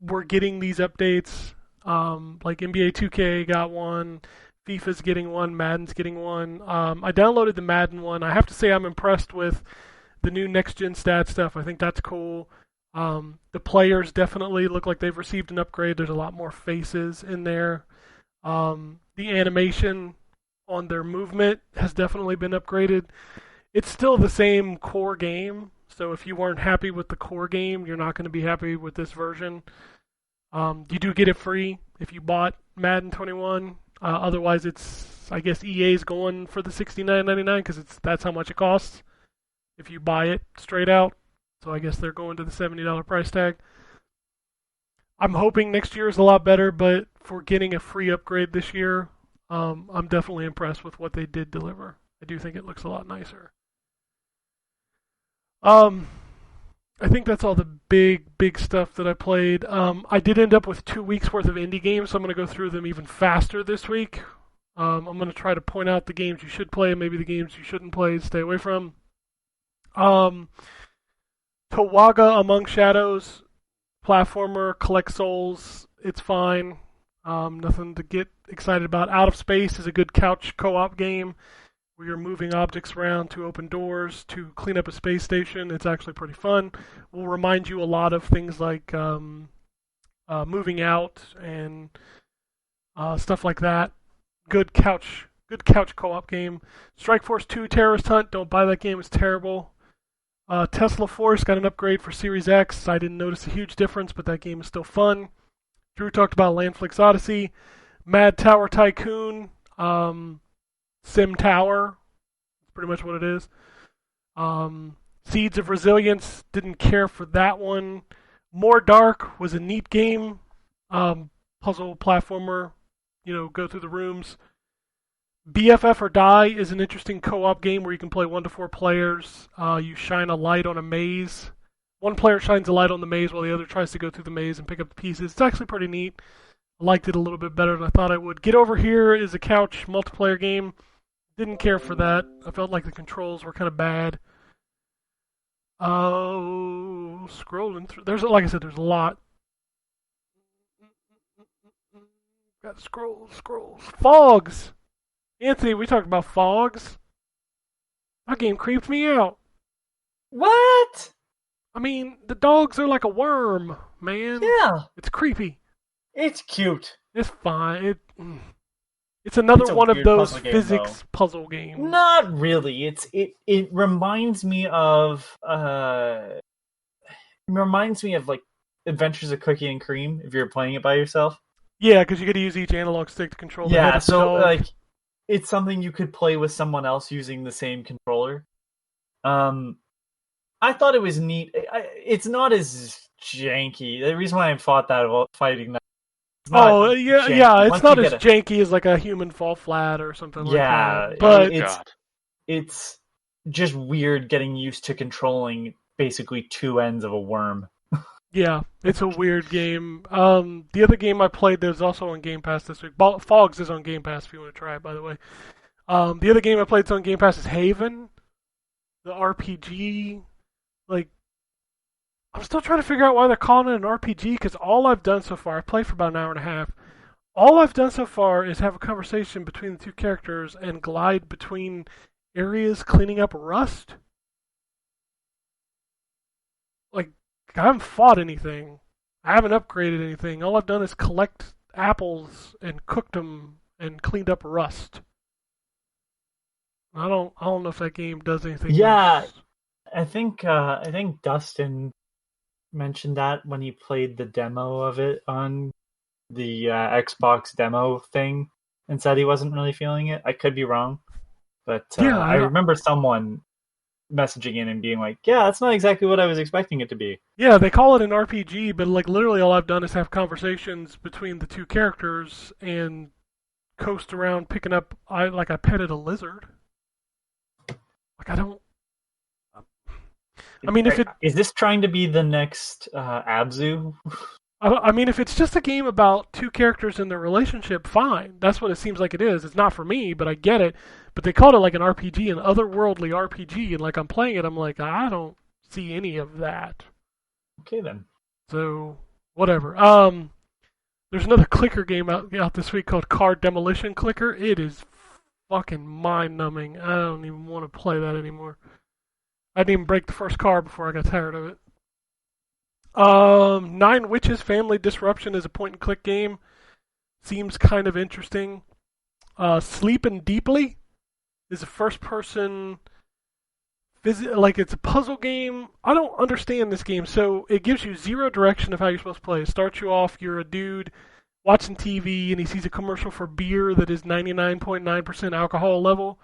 we're getting these updates. Like NBA 2K got one, FIFA's getting one, Madden's getting one. I downloaded the Madden one. I have to say I'm impressed with the new next gen stat stuff. I think that's cool. The players definitely look like they've received an upgrade. There's a lot more faces in there. The animation on their movement has definitely been upgraded. It's still the same core game, so if you weren't happy with the core game, you're not going to be happy with this version. You do get it free if you bought Madden 21. Otherwise, I guess EA's going for the $69.99 because that's how much it costs if you buy it straight out. So I guess they're going to the $70 price tag. I'm hoping next year is a lot better, but for getting a free upgrade this year, I'm definitely impressed with what they did deliver. I do think it looks a lot nicer. I think that's all the big stuff that I played. I did end up with 2 weeks worth of indie games, so I'm going to go through them even faster this week. I'm going to try to point out the games you should play and maybe the games you shouldn't play, stay away from. Tawaga Among Shadows, platformer, collect souls, it's fine. Nothing to get excited about. Out of Space is a good couch co-op game where you're moving objects around to open doors to clean up a space station. It's actually pretty fun. Will remind you a lot of things like Moving Out and stuff like that. Good couch co-op game. Strike Force 2 Terrorist Hunt. Don't buy that game. It's terrible. Tesla Force got an upgrade for Series X. I didn't notice a huge difference, but that game is still fun. Drew talked about Landflix Odyssey. Mad Tower Tycoon. Sim Tower. That's pretty much what it is. Seeds of Resilience. Didn't care for that one. More Dark was a neat game. Puzzle platformer. Go through the rooms. BFF or Die is an interesting co-op game where you can play 1 to 4 players. You shine a light on a maze. One player shines a light on the maze while the other tries to go through the maze and pick up the pieces. It's actually pretty neat. I liked it a little bit better than I thought I would. Get Over Here is a couch multiplayer game. Didn't care for that. I felt like the controls were kind of bad. Scrolling through. Like I said, there's a lot. Got scrolls. Fogs! Anthony, we talked about Fogs. That game creeped me out. What? I mean, the dogs are like a worm, man. Yeah. It's creepy. It's cute. It's fine. It's another It's a one of weird those puzzle game, physics puzzle games. Not really. It reminds me of like Adventures of Cookie and Cream if you're playing it by yourself. Yeah, because you got to use each analog stick to control the head of the dog. like it's something you could play with someone else using the same controller. I thought it was neat. It's not as janky. The reason why I thought that about fighting that. It's not as janky as like a human fall flat or something like that. But it's just weird getting used to controlling basically two ends of a worm. Yeah, it's a weird game. The other game I played that was also on Game Pass this week. Fogs is on Game Pass if you want to try it, by the way. The other game I played that's on Game Pass is Haven, the RPG. Like, I'm still trying to figure out why they're calling it an RPG, because all I've done so far, I played for about an hour and a half, all I've done so far is have a conversation between the two characters and glide between areas cleaning up rust. Like, I haven't fought anything. I haven't upgraded anything. All I've done is collect apples and cooked them and cleaned up rust. I don't know if that game does anything. Yeah. else. I think Dustin mentioned that when he played the demo of it on the Xbox demo thing, and said he wasn't really feeling it. I could be wrong, but Yeah, I remember someone messaging in and being like, "Yeah, that's not exactly what I was expecting it to be." Yeah, they call it an RPG, but like literally all I've done is have conversations between the two characters and coast around picking up. I petted a lizard. Like I don't. I mean, if it Is this trying to be the next Abzu? I mean, if it's just a game about two characters and their relationship, fine. That's what it seems like it is. It's not for me, but I get it. But they called it like an RPG, an otherworldly RPG, and like I'm playing it, I'm like, I don't see any of that. Okay then. So whatever. There's another clicker game out this week called Car Demolition Clicker. It is fucking mind numbing. I don't even want to play that anymore. I didn't even break the first car before I got tired of it. Nine Witches Family Disruption is a point-and-click game. Seems kind of interesting. Sleepin' Deeply is a first-person... it's a puzzle game. I don't understand this game. So it gives you zero direction of how you're supposed to play. It starts you off, you're a dude watching TV, and he sees a commercial for beer that is 99.9% alcohol level.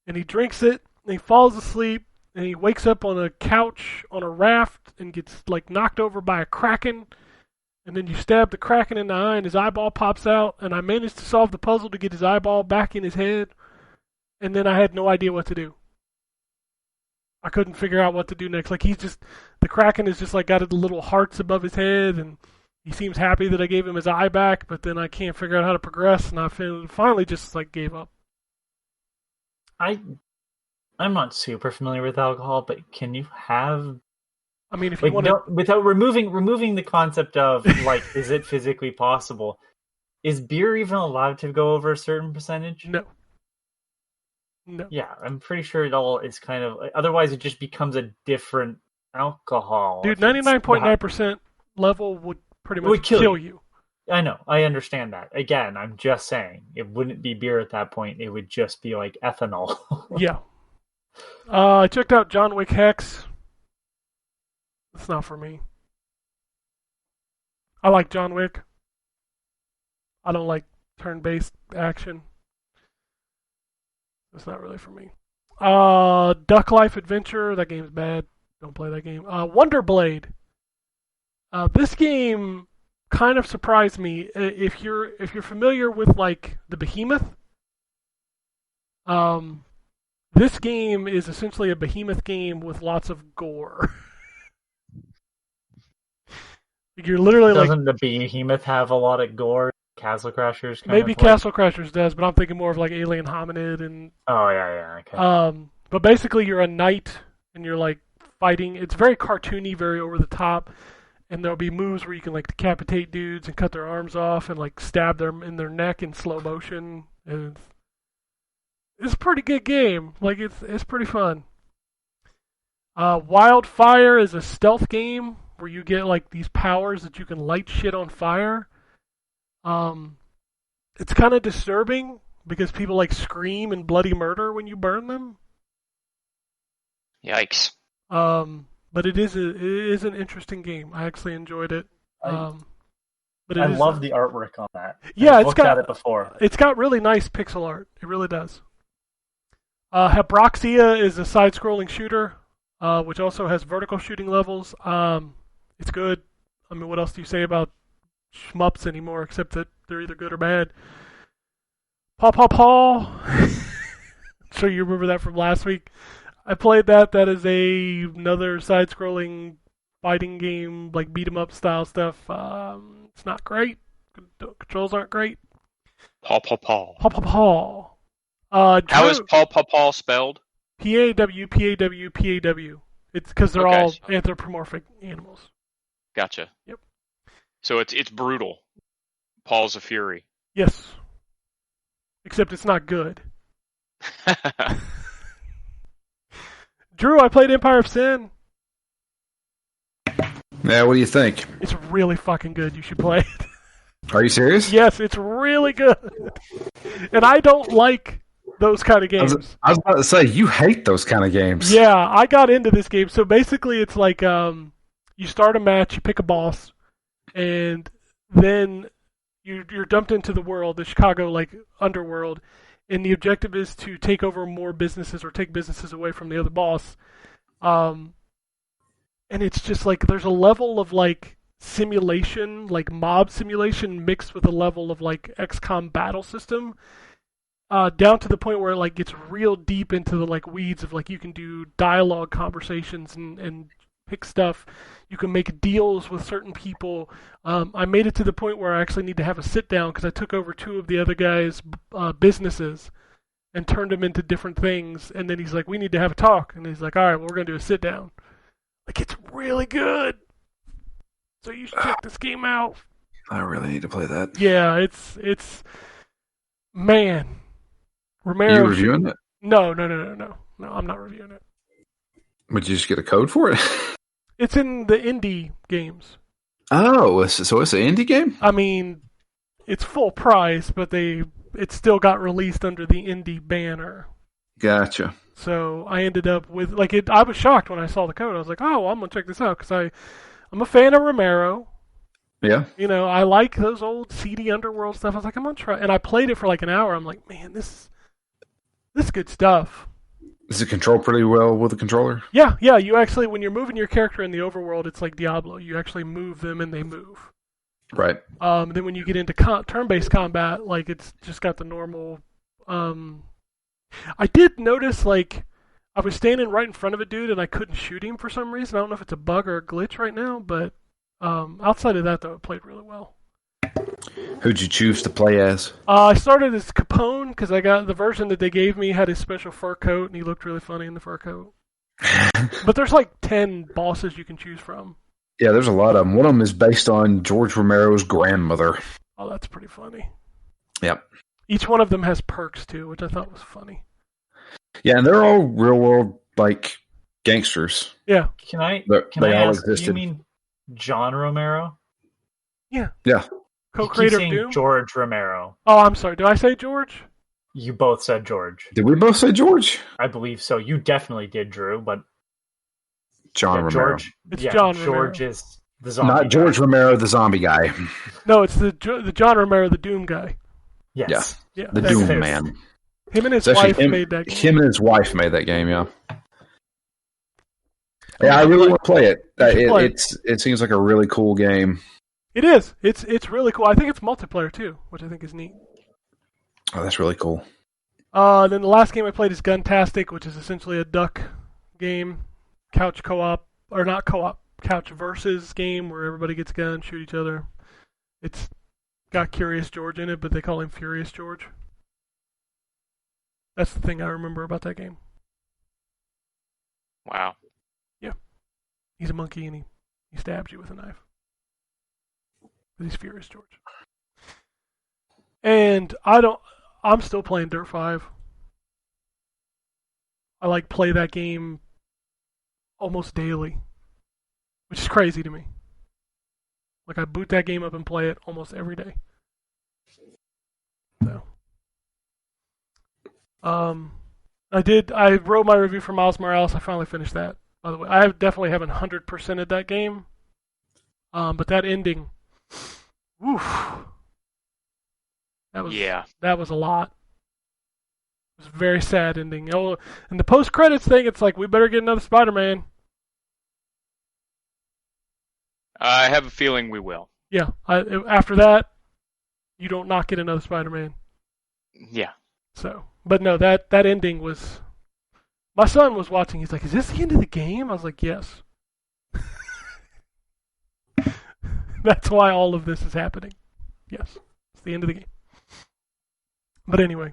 And he drinks it, and he falls asleep, and he wakes up on a couch on a raft and gets like knocked over by a kraken. And then you stab the kraken in the eye and his eyeball pops out. And I managed to solve the puzzle to get his eyeball back in his head. And then I had no idea what to do. I couldn't figure out what to do next. Like the kraken is just like got the little hearts above his head, and he seems happy that I gave him his eye back. But then I can't figure out how to progress, and I finally just like gave up. I'm not super familiar with alcohol, but can you have? I mean, if you want to, without removing the concept of like, is it physically possible? Is beer even allowed to go over a certain percentage? No. Yeah, I'm pretty sure it all is kind of. Otherwise, it just becomes a different alcohol. Dude, 99.9% level would pretty much kill you. I know. I understand that. Again, I'm just saying it wouldn't be beer at that point. It would just be like ethanol. Yeah. I checked out John Wick Hex. It's not for me. I like John Wick. I don't like turn-based action. It's not really for me. Duck Life Adventure. That game's bad. Don't play that game. Wonderblade. This game kind of surprised me. If you're familiar with like the Behemoth, this game is essentially a Behemoth game with lots of gore. You're literally Doesn't the Behemoth have a lot of gore? Castle Crashers? Maybe Castle Crashers does, but I'm thinking more of like Alien Hominid and. Oh yeah, okay. But basically, you're a knight and you're like fighting. It's very cartoony, very over the top, and there'll be moves where you can like decapitate dudes and cut their arms off and like stab them in their neck in slow motion. And it's a pretty good game. Like it's pretty fun. Wildfire is a stealth game where you get like these powers that you can light shit on fire. It's kind of disturbing because people like scream and bloody murder when you burn them. Yikes. But it is an interesting game. I actually enjoyed it. But I love the artwork on that. Yeah, I've looked at it before. It's got really nice pixel art. It really does. Hebroxia is a side-scrolling shooter, which also has vertical shooting levels. It's good. I mean, what else do you say about shmups anymore, except that they're either good or bad? Paw. I'm sure you remember that from last week. I played that. That is another side-scrolling fighting game, like beat-em-up style stuff. It's not great. Controls aren't great. Paw. Paw. How is Paw spelled? Paw. It's because they're all anthropomorphic animals. Gotcha. Yep. So it's brutal. Paws of Fury. Yes. Except it's not good. Drew, I played Empire of Sin. Yeah, what do you think? It's really fucking good. You should play it. Are you serious? Yes, it's really good. And I don't like those kind of games. I was about to say, you hate those kind of games. Yeah, I got into this game. So basically, it's like you start a match, you pick a boss, and then you're dumped into the world, the Chicago like underworld, and the objective is to take over more businesses or take businesses away from the other boss. And it's just like there's a level of like simulation, like mob simulation, mixed with a level of like XCOM battle system. Down to the point where it like gets real deep into the like weeds of like you can do dialogue conversations and pick stuff. You can make deals with certain people. I made it to the point where I actually need to have a sit down because I took over two of the other guys' businesses and turned them into different things. And then he's like, "We need to have a talk." And he's like, "All right, well, we're gonna do a sit down." Like it's really good. So you should check this game out. I really need to play that. Yeah, it's man. Romero. Are you reviewing it? No, I'm not reviewing it. Would you just get a code for it? It's in the indie games. Oh, so it's an indie game? I mean, it's full price, but it still got released under the indie banner. Gotcha. So I ended up with like it. I was shocked when I saw the code. I was like, "Oh, well, I'm gonna check this out" because I'm a fan of Romero. Yeah. You know, I like those old seedy underworld stuff. I was like, I'm gonna try, and I played it for like an hour. I'm like, man, this is good stuff. Does it control pretty well with the controller? Yeah. You actually, when you're moving your character in the overworld, it's like Diablo. You actually move them and they move. Right. Then when you get into turn-based combat, like it's just got the normal. I did notice like I was standing right in front of a dude and I couldn't shoot him for some reason. I don't know if it's a bug or a glitch right now, but outside of that, though, it played really well. Who'd you choose to play as? I started as Capone because I got the version that they gave me had his special fur coat and he looked really funny in the fur coat. But there's like 10 bosses you can choose from. Yeah, there's a lot of them. One of them is based on George Romero's grandmother. Oh, that's pretty funny. Yep. Each one of them has perks too, which I thought was funny. Yeah, and they're all real world like gangsters. Yeah. Can I They all ask? Do you existed. mean John Romero? Yeah. Co-creator you of keep saying Doom? George Romero. Oh, I'm sorry. Did I say George? You both said George. Did we both say George? I believe so. You definitely did, Drew. But John yeah, Romero. George. It's yeah, John George Romero. is the zombie. Not George guy. Romero, the zombie guy. No, it's the John Romero, the Doom guy. Yes. Yeah. The that's Doom him. Man. Him and his It's actually wife made that game. Him and his wife made that game, yeah. Yeah, I really want to play it. You should play It seems like a really cool game. It is. It's really cool. I think it's multiplayer too, which I think is neat. Oh, that's really cool. Then the last game I played is Guntastic, which is essentially a duck game, couch co-op, or not co-op, couch versus game where everybody gets a gun, shoot each other. It's got Curious George in it, but they call him Furious George. That's the thing I remember about that game. Wow. He's a monkey and he stabs you with a knife. But he's Furious George. And I'm still playing Dirt 5. I like play that game almost daily, which is crazy to me. Like I boot that game up and play it almost every day. So, I wrote my review for Miles Morales. I finally finished that. By the way, I definitely haven't 100%ed that game. But that ending, woof. That was a lot. It was a very sad ending. Oh, and the post-credits thing, it's like, we better get another Spider-Man. I have a feeling we will. Yeah, after that, you don't not get another Spider-Man. Yeah. So, but no, that ending was... My son was watching, he's like, is this the end of the game? I was like, yes. That's why all of this is happening. Yes, it's the end of the game. But anyway,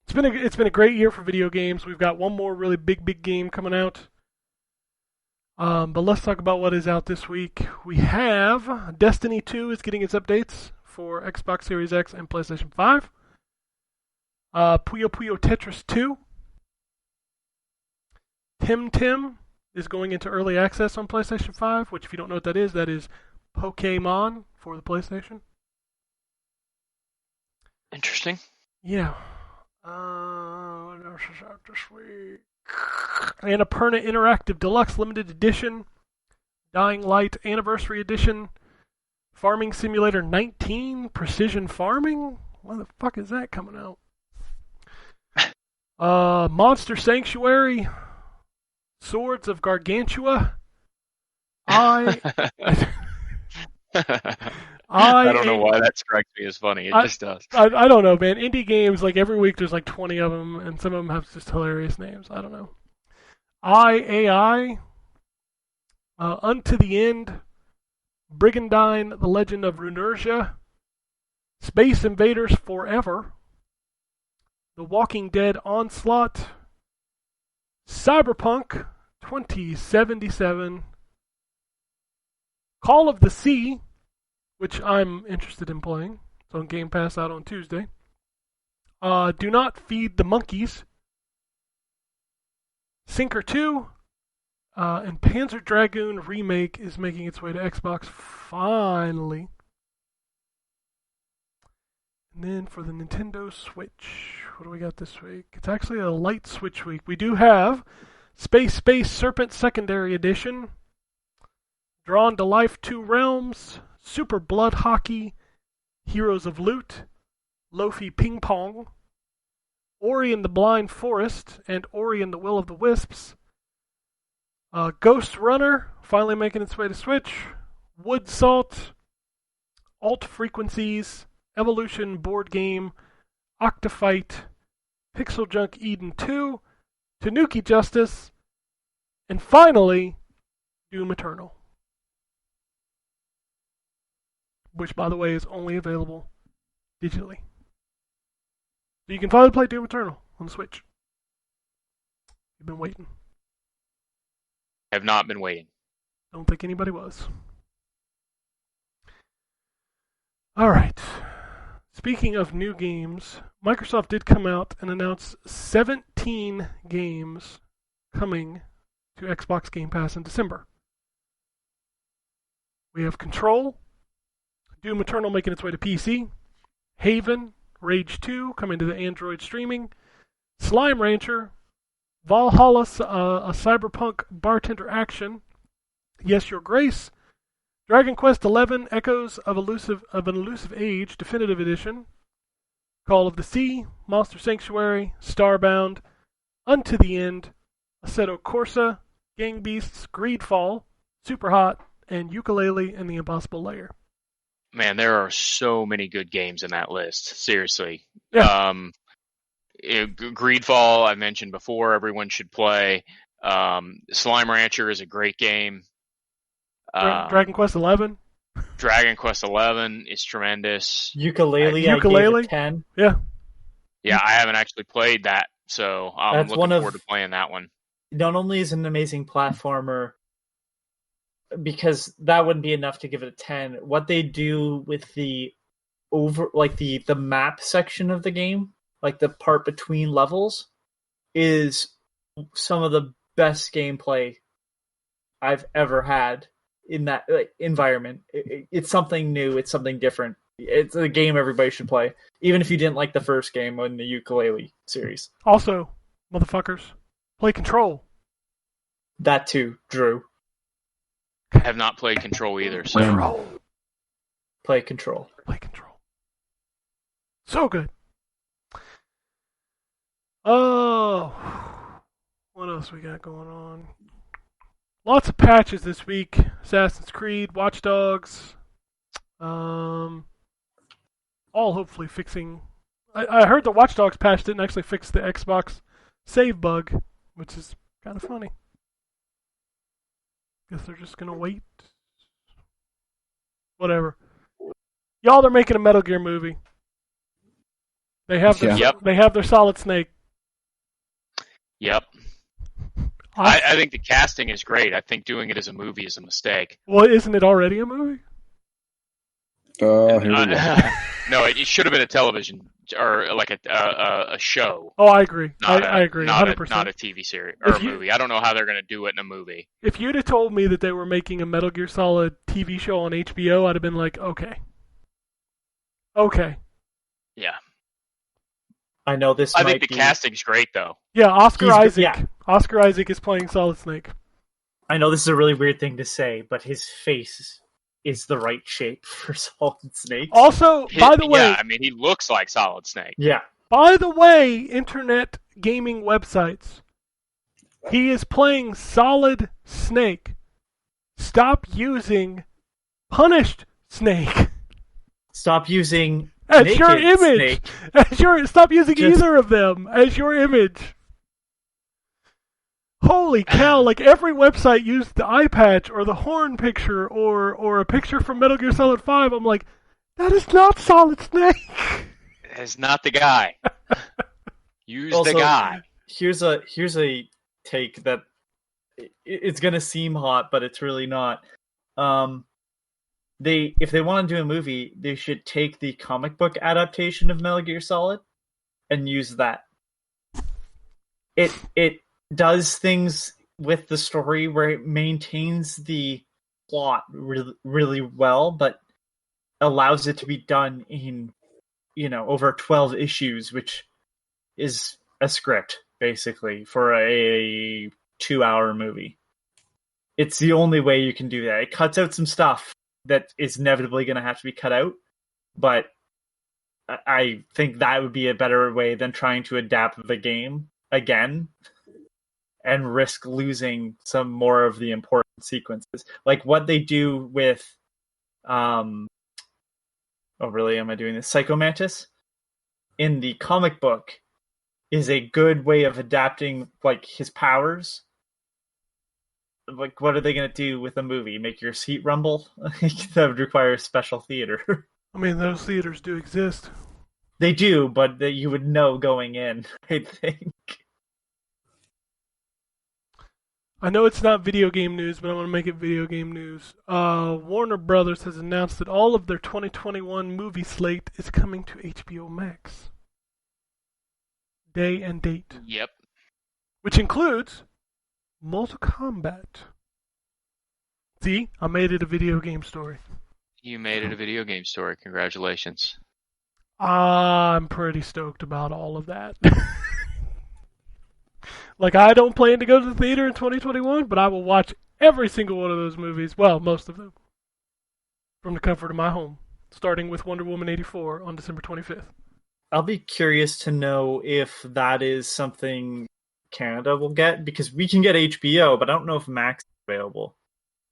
it's been a great year for video games. We've got one more really big game coming out. But let's talk about what is out this week. We have Destiny 2 is getting its updates for Xbox Series X and PlayStation 5. Puyo Puyo Tetris 2. Tim is going into early access on PlayStation 5, which if you don't know what that is Pokemon for the PlayStation. Interesting. Yeah. What else is out this week? Annapurna Interactive Deluxe Limited Edition, Dying Light Anniversary Edition, Farming Simulator 19, Precision Farming? When the fuck is that coming out? Monster Sanctuary, Swords of Gargantua. I don't know why that strikes me as funny. It just does. I don't know, man. Indie games, like every week there's like 20 of them, and some of them have just hilarious names. I don't know. IAI, Unto the End, Brigandine, The Legend of Runertia, Space Invaders Forever, The Walking Dead Onslaught, Cyberpunk 2077, Call of the Sea, which I'm interested in playing. It's on Game Pass out on Tuesday. Do Not Feed the Monkeys, Sinker 2, and Panzer Dragoon Remake is making its way to Xbox finally. And then for the Nintendo Switch, what do we got this week? It's actually a light Switch week. We do have Space Serpent Secondary Edition, Drawn to Life 2 Realms, Super Blood Hockey, Heroes of Loot, Lofi Ping Pong, Ori and the Blind Forest, and Ori and the Will of the Wisps, Ghost Runner, finally making its way to Switch, Wood Salt, Alt Frequencies, Evolution Board Game, Octofight, Pixel Junk Eden 2, Tanuki Justice, and finally, Doom Eternal. Which, by the way, is only available digitally. So you can finally play Doom Eternal on the Switch. You've been waiting. Have not been waiting. Don't think anybody was. Alright. Speaking of new games, Microsoft did come out and announce 17 games coming to Xbox Game Pass in December. We have Control, Doom Eternal making its way to PC, Haven, Rage 2 coming to the Android streaming, Slime Rancher, Valhalla, a cyberpunk bartender action, Yes Your Grace, Dragon Quest XI, Echoes of an Elusive Age Definitive Edition, Call of the Sea, Monster Sanctuary, Starbound, Unto the End, Assetto Corsa, Gang Beasts, Greedfall, Superhot, and Yooka-Laylee and the Impossible Lair. Man, there are so many good games in that list. Seriously. Yeah. Greedfall, I mentioned before, everyone should play. Slime Rancher is a great game. Dragon Quest XI? Dragon Quest XI is tremendous. Yooka-Laylee, I gave it 10. Yeah. Yeah, I haven't actually played that, so I'm That's looking forward to playing that one. Not only is it an amazing platformer, because that wouldn't be enough to give it a 10. What they do with the the map section of the game, like the part between levels, is some of the best gameplay I've ever had in that environment. It's something new. It's something different. It's a game everybody should play, even if you didn't like the first game in the Yooka-Laylee series. Also, motherfuckers, play Control. That too, Drew. I have not played Control either. So. Play Control. Play Control. So good. Oh, what else we got going on? Lots of patches this week. Assassin's Creed, Watchdogs, all hopefully fixing. I heard the Watchdogs patch didn't actually fix the Xbox save bug, which is kind of funny. Guess they're just gonna wait. Whatever. Y'all, they're making a Metal Gear movie. They have their they have their Solid Snake. Yep. I think the casting is great. I think doing it as a movie is a mistake. Well, isn't it already a movie? Here we go. No, it should have been a television or like a show. Oh, I agree. Not I agree. Not 100%. not a TV series or If a movie. I don't know how they're going to do it in a movie. If you'd have told me that they were making a Metal Gear Solid TV show on HBO, I'd have been like, okay. Yeah. I know this. I might think the be, casting's great though. Yeah, Oscar He's- Isaac. yeah. Oscar Isaac is playing Solid Snake. I know this is a really weird thing to say, but his face is the right shape for Solid Snake. Also, by the way, Yeah, I mean he looks like Solid Snake. Yeah. Internet gaming websites, he is playing Solid Snake. Stop using Punished Snake Stop using as naked your image. Snake. Stop using Just- either of them as your image. Holy cow, like every website used the eye patch or the horn picture or a picture from Metal Gear Solid 5. I'm like, that is not Solid Snake. It's not the guy. Use Also, the guy. Here's a take that it's gonna seem hot, but it's really not. If they want to do a movie, they should take the comic book adaptation of Metal Gear Solid and use that. It does things with the story where it maintains the plot really, really well, but allows it to be done in, over 12 issues, which is a script, basically, for a 2-hour movie. It's the only way you can do that. It cuts out some stuff that is inevitably going to have to be cut out, but I think that would be a better way than trying to adapt the game again and risk losing some more of the important sequences. Like what they do with oh really, am I doing this? Psycho Mantis in the comic book is a good way of adapting like his powers. Like, what are they going to do with a movie? Make your seat rumble? That would require special theater. I mean, those theaters do exist. They do, but you would know going in, I think. I know it's not video game news, but I want to make it video game news. Warner Brothers has announced that all of their 2021 movie slate is coming to HBO Max. Day and date. Yep. Which includes Mortal Kombat. See, I made it a video game story. You made it a video game story. Congratulations. I'm pretty stoked about all of that. Like, I don't plan to go to the theater in 2021, but I will watch every single one of those movies. Well, most of them. From the comfort of my home. Starting with Wonder Woman 84 on December 25th. I'll be curious to know if that is something Canada will get, because we can get HBO, but I don't know if Max is available.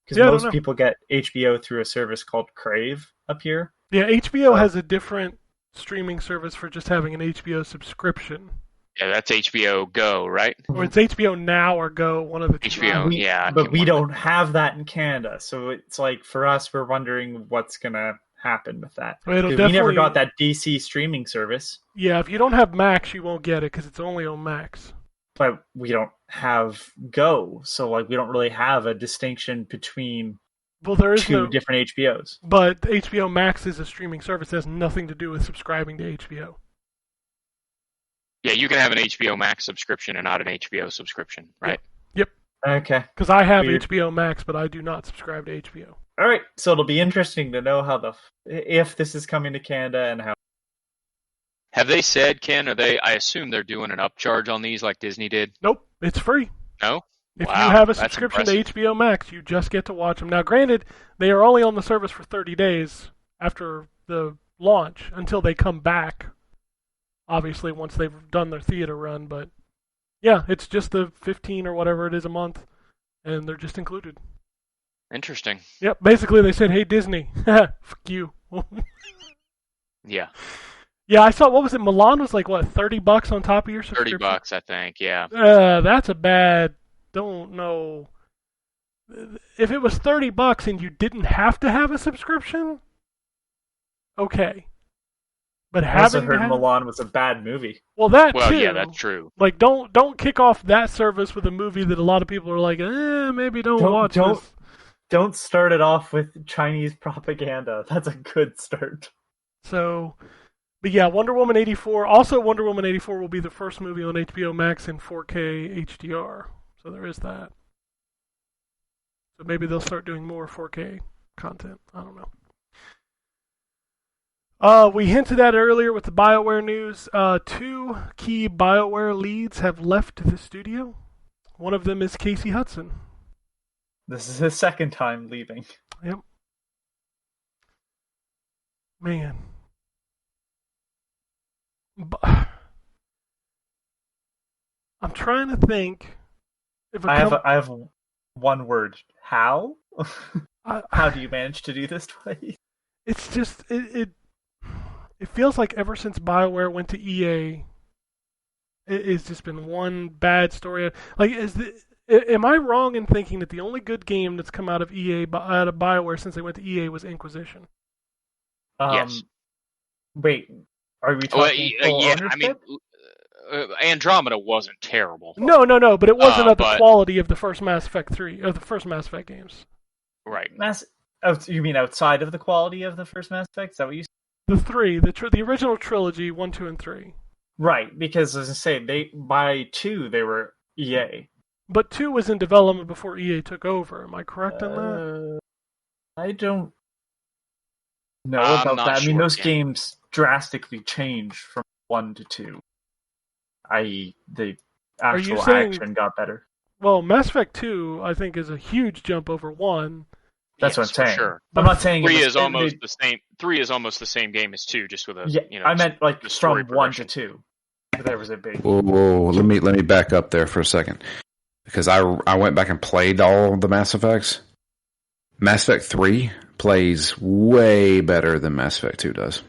Because Yeah, I don't most know. people get HBO through a service called Crave up here. Yeah, HBO has a different streaming service for just having an HBO subscription. Yeah, that's HBO Go, right? Or it's HBO Now or Go, one of the two. HBO, yeah. I But can we work don't have that in Canada, so it's like for us, we're wondering what's gonna happen with that. Well, it'll 'Cause we never definitely- got that DC streaming service, Yeah, if you don't have Max, you won't get it because it's only on Max. but we don't have Go, so like we don't really have a distinction between Well, there is two no. different HBOs. But HBO Max is a streaming service that has nothing to do with subscribing to HBO. Yeah, you can have an HBO Max subscription and not an HBO subscription, right? Okay. Because I have Weird. HBO Max, but I do not subscribe to HBO. All right, so it'll be interesting to know how if this is coming to Canada and how. Have they said, Ken, I assume they're doing an upcharge on these like Disney did? Nope, it's free. No? If Wow, you have a that's subscription impressive. to HBO Max, you just get to watch them. Now, granted, they are only on the service for 30 days after the launch until they come back. Obviously, once they've done their theater run, but yeah, it's just the 15 or whatever it is a month, and they're just included. Interesting. Yep, basically they said, "Hey Disney, fuck you." Yeah. Yeah, I saw. What was it? Milan was like what, $30 on top of your subscription. $30, I think, yeah. That's a bad. Don't know. If it was $30 and you didn't have to have a subscription, okay. But I also having to heard have, Milan was a bad movie. well, that Well, too. yeah, that's true. Like, don't kick off that service with a movie that a lot of people are like, maybe don't watch this. Don't start it off with Chinese propaganda. That's a good start. So, But yeah, Wonder Woman 84. Also, Wonder Woman 84 will be the first movie on HBO Max in 4K HDR. So there is that. So maybe they'll start doing more 4K content. I don't know. We hinted at it earlier with the BioWare news. 2 key BioWare leads have left the studio. One of them is Casey Hudson. This is his second time leaving. Yep. Man. I'm trying to think if I have one word. How? How do you manage to do this twice? It's just it feels like ever since BioWare went to EA, it's just been one bad story. Like, am I wrong in thinking that the only good game that's come out of BioWare since they went to EA was Inquisition? Yes. Wait, are we talking full ownership? Andromeda wasn't terrible. No, but it wasn't at the quality of the first Mass Effect 3 or the first Mass Effect games. Right. You mean outside of the quality of the first Mass Effect? Is that what you said? The three, the original trilogy, 1, 2, and 3. Right, because as I say, by 2 they were EA. But 2 was in development before EA took over. Am I correct on that? I don't know I'm about not that. I mean, sure, those Ken. games drastically changed from 1 to 2. I.e., the actual saying- action got better. Well, Mass Effect 2, I think, is a huge jump over 1. That's Yes, what I'm saying. For sure. I'm not saying it 3 was- is almost the same. 3 is almost the same game as 2, just with a I meant like the story from 1 to progression. 2. There was a big. Whoa, let me back up there for a second, because I went back and played all of the Mass Effects. Mass Effect 3 plays way better than Mass Effect 2 does.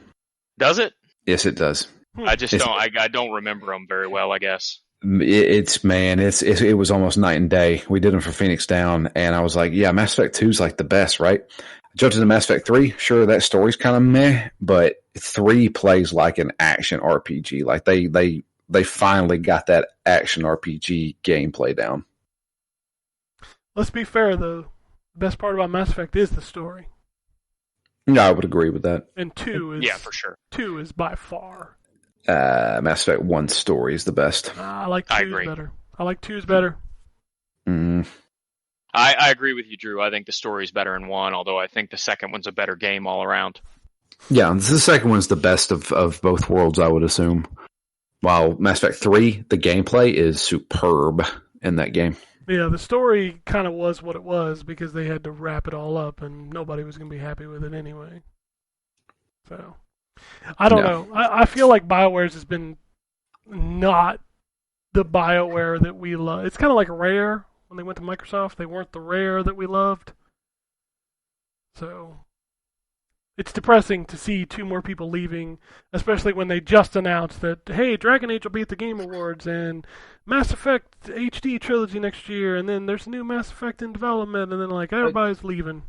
Does it? Yes, it does. I just don't. I don't remember them very well. I guess. It was almost night and day. We did them for Phoenix Down, and I was like, yeah, Mass Effect 2 is like the best, right? I jumped into Mass Effect 3. Sure, that story's kind of meh, but 3 plays like an action RPG. Like they finally got that action RPG gameplay down. Let's be fair, though. The best part about Mass Effect is the story. No, I would agree with that. And 2 is... Yeah, for sure. 2 is by far... Mass Effect 1 story is the best. I like 2's I agree. better. I like 2's better. Mm. I agree with you, Drew. I think the story's better in 1, although I think the second one's a better game all around. Yeah, the second one's the best of both worlds, I would assume. While Mass Effect 3, the gameplay is superb in that game. Yeah, the story kind of was what it was because they had to wrap it all up and nobody was going to be happy with it anyway. So, I don't know. I feel like BioWare's has been not the BioWare that we love. It's kind of like Rare when they went to Microsoft. They weren't the Rare that we loved. So, it's depressing to see 2 more people leaving, especially when they just announced that, hey, Dragon Age will be at the Game Awards and Mass Effect HD trilogy next year, and then there's a new Mass Effect in development, and then like everybody's leaving.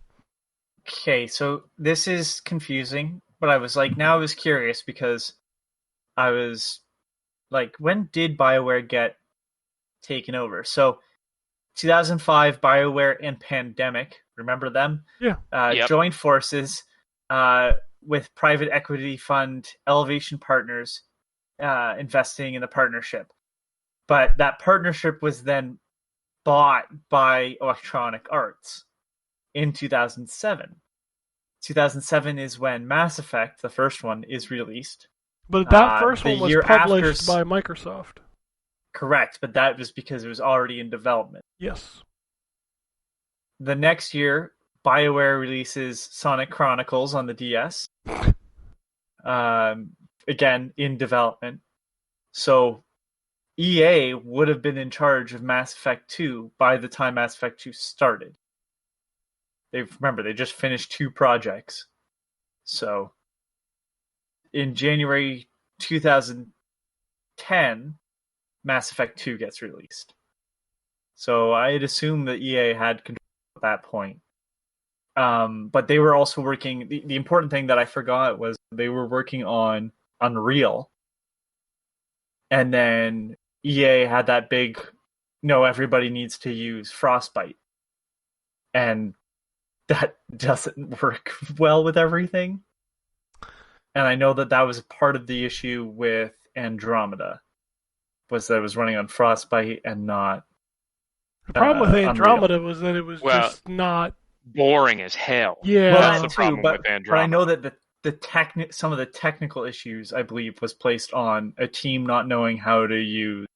Okay, so this is confusing, but I was curious because I was like, when did BioWare get taken over? So 2005, BioWare and Pandemic, remember them? Yeah. Yep. Joined forces with private equity fund Elevation Partners investing in the partnership. But that partnership was then bought by Electronic Arts in 2007. 2007 is when Mass Effect, the first one, is released. But that first the one was year published after- by Microsoft. Correct, but that was because it was already in development. Yes. The next year, BioWare releases Sonic Chronicles on the DS. Again, in development. So EA would have been in charge of Mass Effect 2 by the time Mass Effect 2 started. They just finished 2 projects. So in January 2010, Mass Effect 2 gets released. So I'd assume that EA had control at that point. But they were also working... The important thing that I forgot was they were working on Unreal. And then EA had that big, no, everybody needs to use Frostbite. And that doesn't work well with everything. and I know that was part of the issue with Andromeda, was that it was running on Frostbite and not. The problem with Unreal. Andromeda was that it was just not boring as hell. Yeah, Well, That's that's the true, problem but with Andromeda. I know that some of the technical issues, I believe, was placed on a team not knowing how to use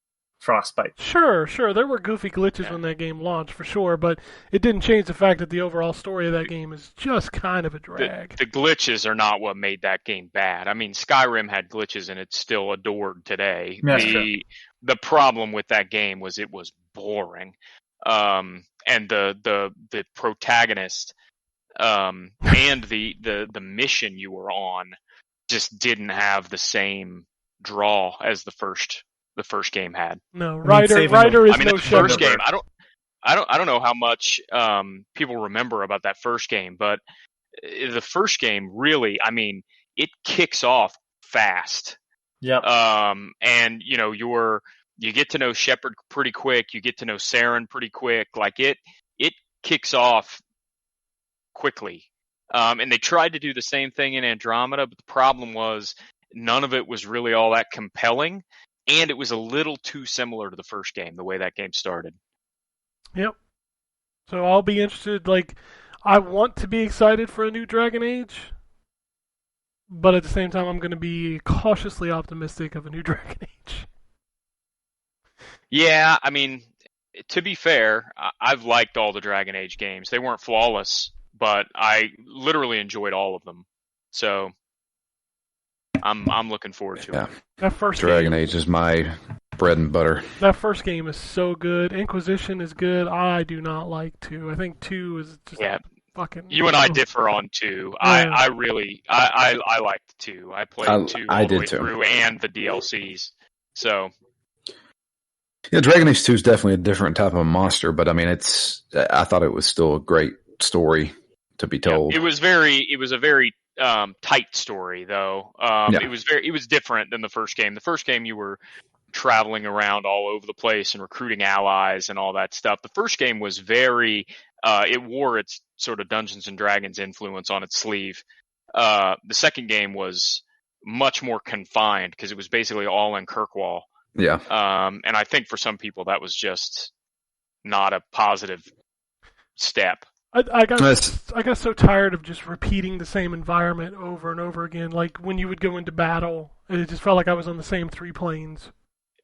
Frostbite. Sure. There were goofy glitches when that game launched, for sure, but it didn't change the fact that the overall story of that game is just kind of a drag. The glitches are not what made that game bad. I mean, Skyrim had glitches and it's still adored today. That's true. The problem with that game was it was boring. And the protagonist and the mission you were on just didn't have the same draw as the first game had. No, Ryder is no the first Shepard. game. I don't know how much people remember about that first game, but the first game really, I mean, it kicks off fast. Yep. And you get to know Shepard pretty quick. You get to know Saren pretty quick. Like it kicks off quickly. And they tried to do the same thing in Andromeda, but the problem was none of it was really all that compelling, and it was a little too similar to the first game, the way that game started. Yep. So I'll be interested. Like, I want to be excited for a new Dragon Age, but at the same time, I'm going to be cautiously optimistic of a new Dragon Age. Yeah, I mean, to be fair, I've liked all the Dragon Age games. They weren't flawless, but I literally enjoyed all of them. So I'm looking forward to it. That first Dragon game, Age is my bread and butter. That first game is so good. Inquisition is good. I do not like 2. I think 2 is just fucking. You and I differ on 2. Yeah. I really liked 2. I played 2 all the way too. through and the DLCs. So Yeah, Dragon Age 2 is definitely a different type of monster, but I mean, I thought it was still a great story to be told. it was a very tight story though. It was different than the first game. The first game you were traveling around all over the place and recruiting allies and all that stuff. The first game was very it wore its sort of Dungeons and Dragons influence on its sleeve. The second game was much more confined because it was basically all in Kirkwall. Yeah. And I think for some people that was just not a positive step. I got so tired of just repeating the same environment over and over again. Like when you would go into battle, it just felt like I was on the same 3 planes.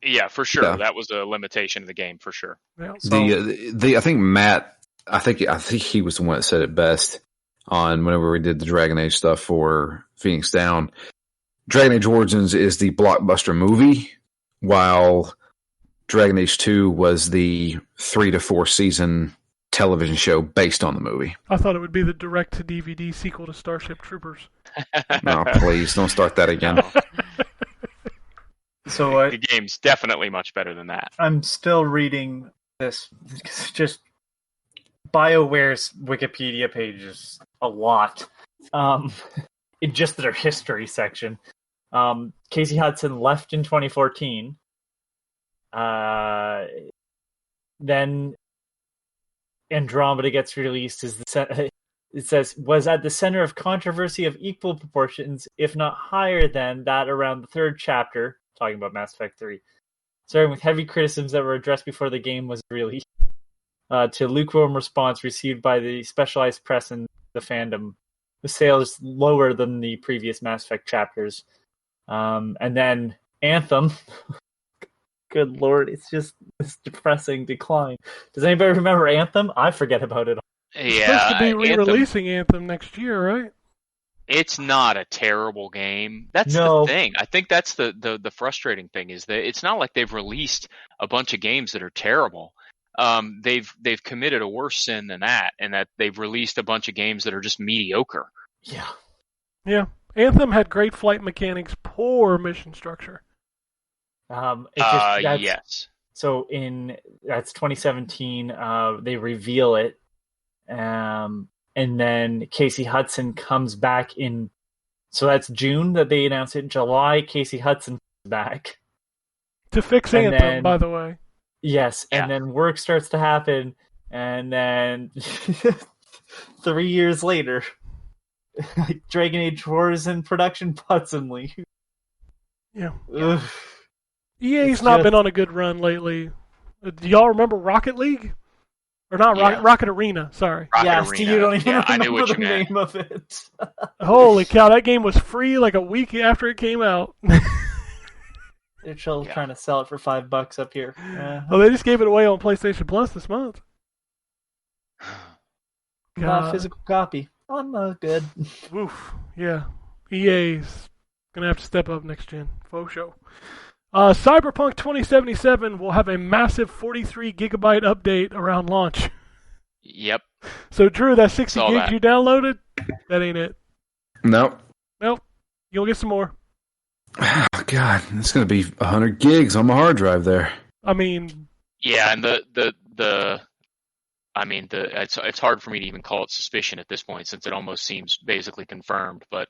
Yeah, for sure. Yeah. That was a limitation of the game for sure. Yeah. I think Matt, I think he was the one that said it best on whenever we did the Dragon Age stuff for Phoenix Down. Dragon Age Origins is the blockbuster movie, while Dragon Age 2 was the 3 to 4 season television show based on the movie. I thought it would be the direct-to-DVD sequel to Starship Troopers. No, please don't start that again. So The game's definitely much better than that. I'm still reading this. Just BioWare's Wikipedia page is a lot. In just their history section. Casey Hudson left in 2014. Then Andromeda gets released. It says, was at the center of controversy of equal proportions, if not higher than that around the 3rd chapter, talking about Mass Effect 3, starting with heavy criticisms that were addressed before the game was released, to lukewarm response received by the specialized press and the fandom, with sales lower than the previous Mass Effect chapters. And then Anthem, good lord, it's just this depressing decline. Does anybody remember Anthem? I forget about it. It's supposed to be Anthem, re-releasing Anthem next year, right? it's not a terrible game. That's No. the thing. I think that's the frustrating thing is that it's not like they've released a bunch of games that are terrible. They've committed a worse sin than that, and that they've released a bunch of games that are just mediocre. Yeah. Yeah. Anthem had great flight mechanics, poor mission structure. Yes. So that's 2017. They reveal it, and then Casey Hudson comes back in. So that's June that they announced it. July, Casey Hudson comes back To fix And Anthem, then- by the way. Yes, Yeah. and then work starts to happen, and then 3 years later, like Dragon Age 4 is in production, Hudson League. Yeah. Ugh. EA's It's not just- been on a good run lately. Do y'all remember Rocket League? Or not Yeah. Rocket Arena, sorry. Rocket Yeah, Arena. see, you don't even Yeah, I knew remember what the you meant. name of it. Holy cow, that game was free like a week after it came out. They're still Yeah. trying to sell it for $5 up here. Oh, they just gave it away on PlayStation Plus this month. God. Physical copy. I'm good. Woof. Yeah. EA's gonna have to step up next gen. Faux show. Cyberpunk 2077 will have a massive 43 gigabyte update around launch. Yep. So Drew, that 60 Saw gigs that. you downloaded, that ain't it. Nope. Nope. You'll get some more. Oh, God, it's going to be 100 gigs on my hard drive there. I mean, Yeah, and it's hard for me to even call it suspicion at this point since it almost seems basically confirmed. But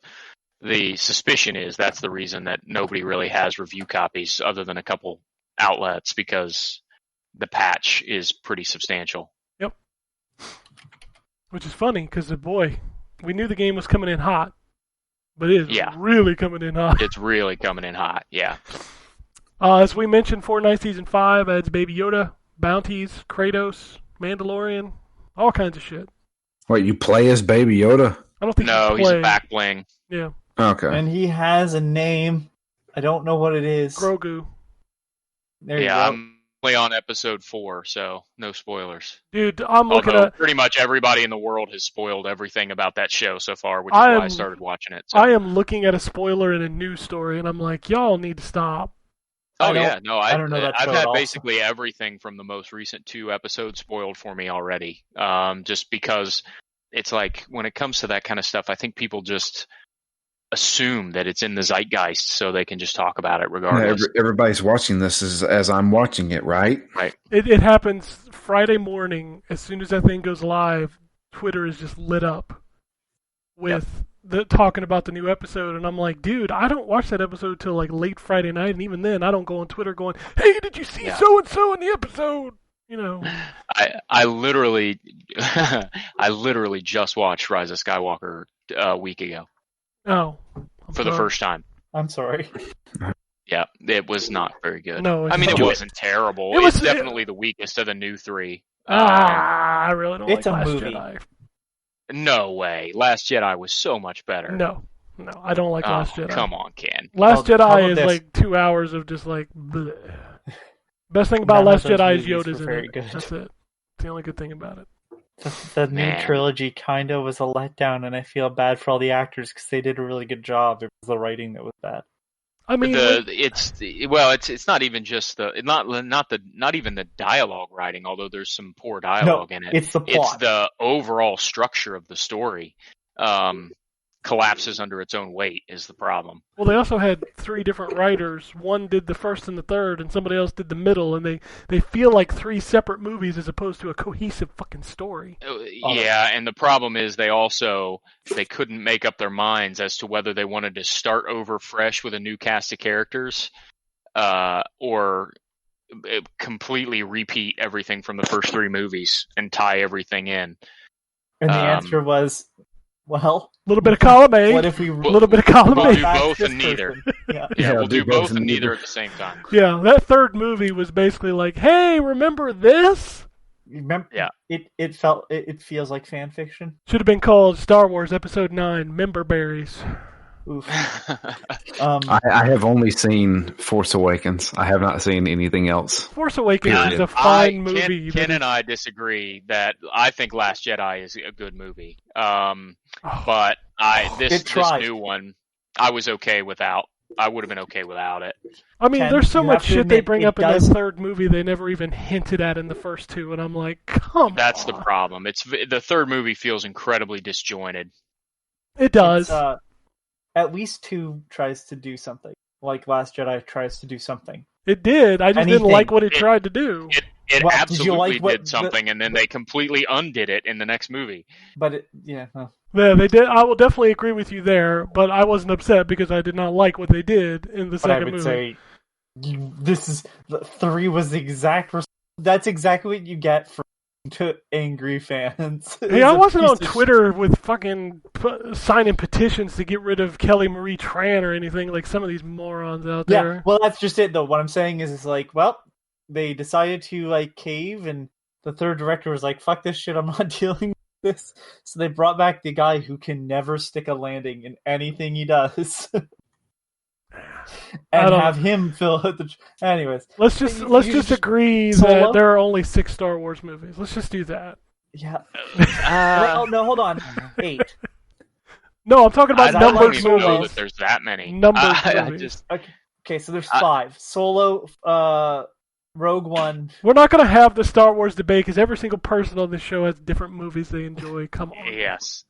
the suspicion is that's the reason that nobody really has review copies other than a couple outlets because the patch is pretty substantial. which is funny because boy, we knew the game was coming in hot, but it is Yeah. really coming in hot. It's really coming in hot. Yeah. As we mentioned, Fortnite Season 5 adds Baby Yoda, bounties, Kratos, Mandalorian, all kinds of shit. Wait, you play as Baby Yoda? I don't think No, you he's play. a back bling. Yeah, Okay. And he has a name. I don't know what it is. Grogu. There you Yeah, go. I'm only on episode 4, so no spoilers. Dude, I'm looking Although at. pretty much everybody in the world has spoiled everything about that show so far, which is I why I am- started watching it. So. I am looking at a spoiler in a news story, and I'm like, y'all need to stop. Oh I don't- yeah, no, I don't know that I've show had at all. basically everything from the most recent 2 episodes spoiled for me already. Just because it's like when it comes to that kind of stuff, I think people just assume that it's in the zeitgeist, so they can just talk about it regardless. Everybody's watching this as I'm watching it, right? It happens Friday morning. As soon as that thing goes live, Twitter is just lit up with the talking about the new episode, and I'm like, dude, I don't watch that episode till like late Friday night, and even then, I don't go on Twitter going, "Hey, did you see Yeah. so and so in the episode?" You know. I literally I literally just watched Rise of Skywalker a week ago Oh. I'm for the sorry. first time. I'm sorry. Yeah, it was not very good. No, it's I mean it not. wasn't terrible. It was- It's definitely the weakest of the new 3. I really don't It's like a Last movie. Jedi. No way. Last Jedi was so much better. No, I don't like Oh, Last Jedi. come on, Ken. Last How Jedi about is this? like 2 hours of just like. Bleh. Best thing about None of Last those Jedi is movies Yoda's were in very it. good. That's it. It's the only good thing about it. The new Man. trilogy kind of was a letdown, and I feel bad for all the actors because they did a really good job. It was the writing that was bad. I mean, It's not even just not even the dialogue writing, although there's some poor dialogue in it. It's the It's plot. the overall structure of the story collapses under its own weight is the problem. well, they also had 3 different writers. One did the first and the third, and somebody else did the middle, and they feel like 3 separate movies as opposed to a cohesive fucking story. Yeah, and the problem is they couldn't make up their minds as to whether they wanted to start over fresh with a new cast of characters or completely repeat everything from the first 3 movies and tie everything in. And the um, answer was, well, A little bit of column A, what if we a little bit of column we'll A. do back both this and neither. person? Yeah. Yeah, we'll do both and neither. neither at the same time. Yeah, that third movie was basically like, hey, remember this? Remember, Yeah. it feels like fan fiction. Should have been called Star Wars Episode 9, Member Berries. Oof. I have only seen Force Awakens. I have not seen anything else. Force Awakens is Period. a fine movie. Ken but and I disagree that I think Last Jedi is a good movie. Oh. But this tried. new one, I was okay without. I would have been okay without it. I mean, Ken, there's so you much have to shit they admit, bring it up in that does- third movie they never even hinted at in the first 2, and I'm like, come That's the on. problem. The third movie feels incredibly disjointed. It does. It's, at least 2 tries to do something. Like Last Jedi tries to do something. It did. I just didn't anything. like what it It- tried to do. It Well, did you absolutely like what did something, and then they completely undid it in the next movie. But Yeah, they did. I will definitely agree with you there, but I wasn't upset because I did not like what they did in the but I second would movie. say this is 3 was the exact. That's exactly what you get for to angry fans. Hey, I It's a wasn't piece on of Twitter with fucking signing petitions to get rid of Kelly Marie Tran or anything like some of these morons out Yeah, there. well, that's just it, though. What I'm saying is like, well, they decided to, like, cave, and the third director was like, fuck this shit, I'm not dealing with this. So they brought back the guy who can never stick a landing in anything he does. I and don't- have him fill out the... Anyways. Let's just agree Solo? that there are only 6 Star Wars movies. Let's just do that. Yeah. Well, no, hold on. 8. No, I'm talking about I don't numbered even know movies. that there's that many. Numbered I movies. just Okay, so there's 5. Solo, Rogue One. We're not going to have the Star Wars debate because every single person on this show has different movies they enjoy. Come on. yes.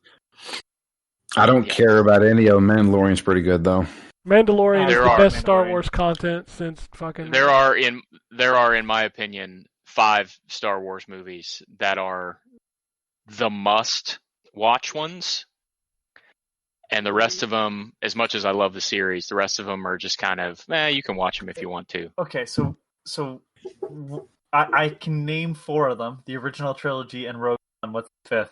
I don't Yeah. care about any of them. Mandalorian's pretty good though. Mandalorian is There the are best Star Mandalorian. Wars content since fucking... There are, in my opinion, 5 Star Wars movies that are the must-watch ones, and the rest of them, as much as I love the series, the rest of them are just kind of, you can watch them if you want to. Okay, so I can name 4 of them. The original trilogy and Rogue One. What's the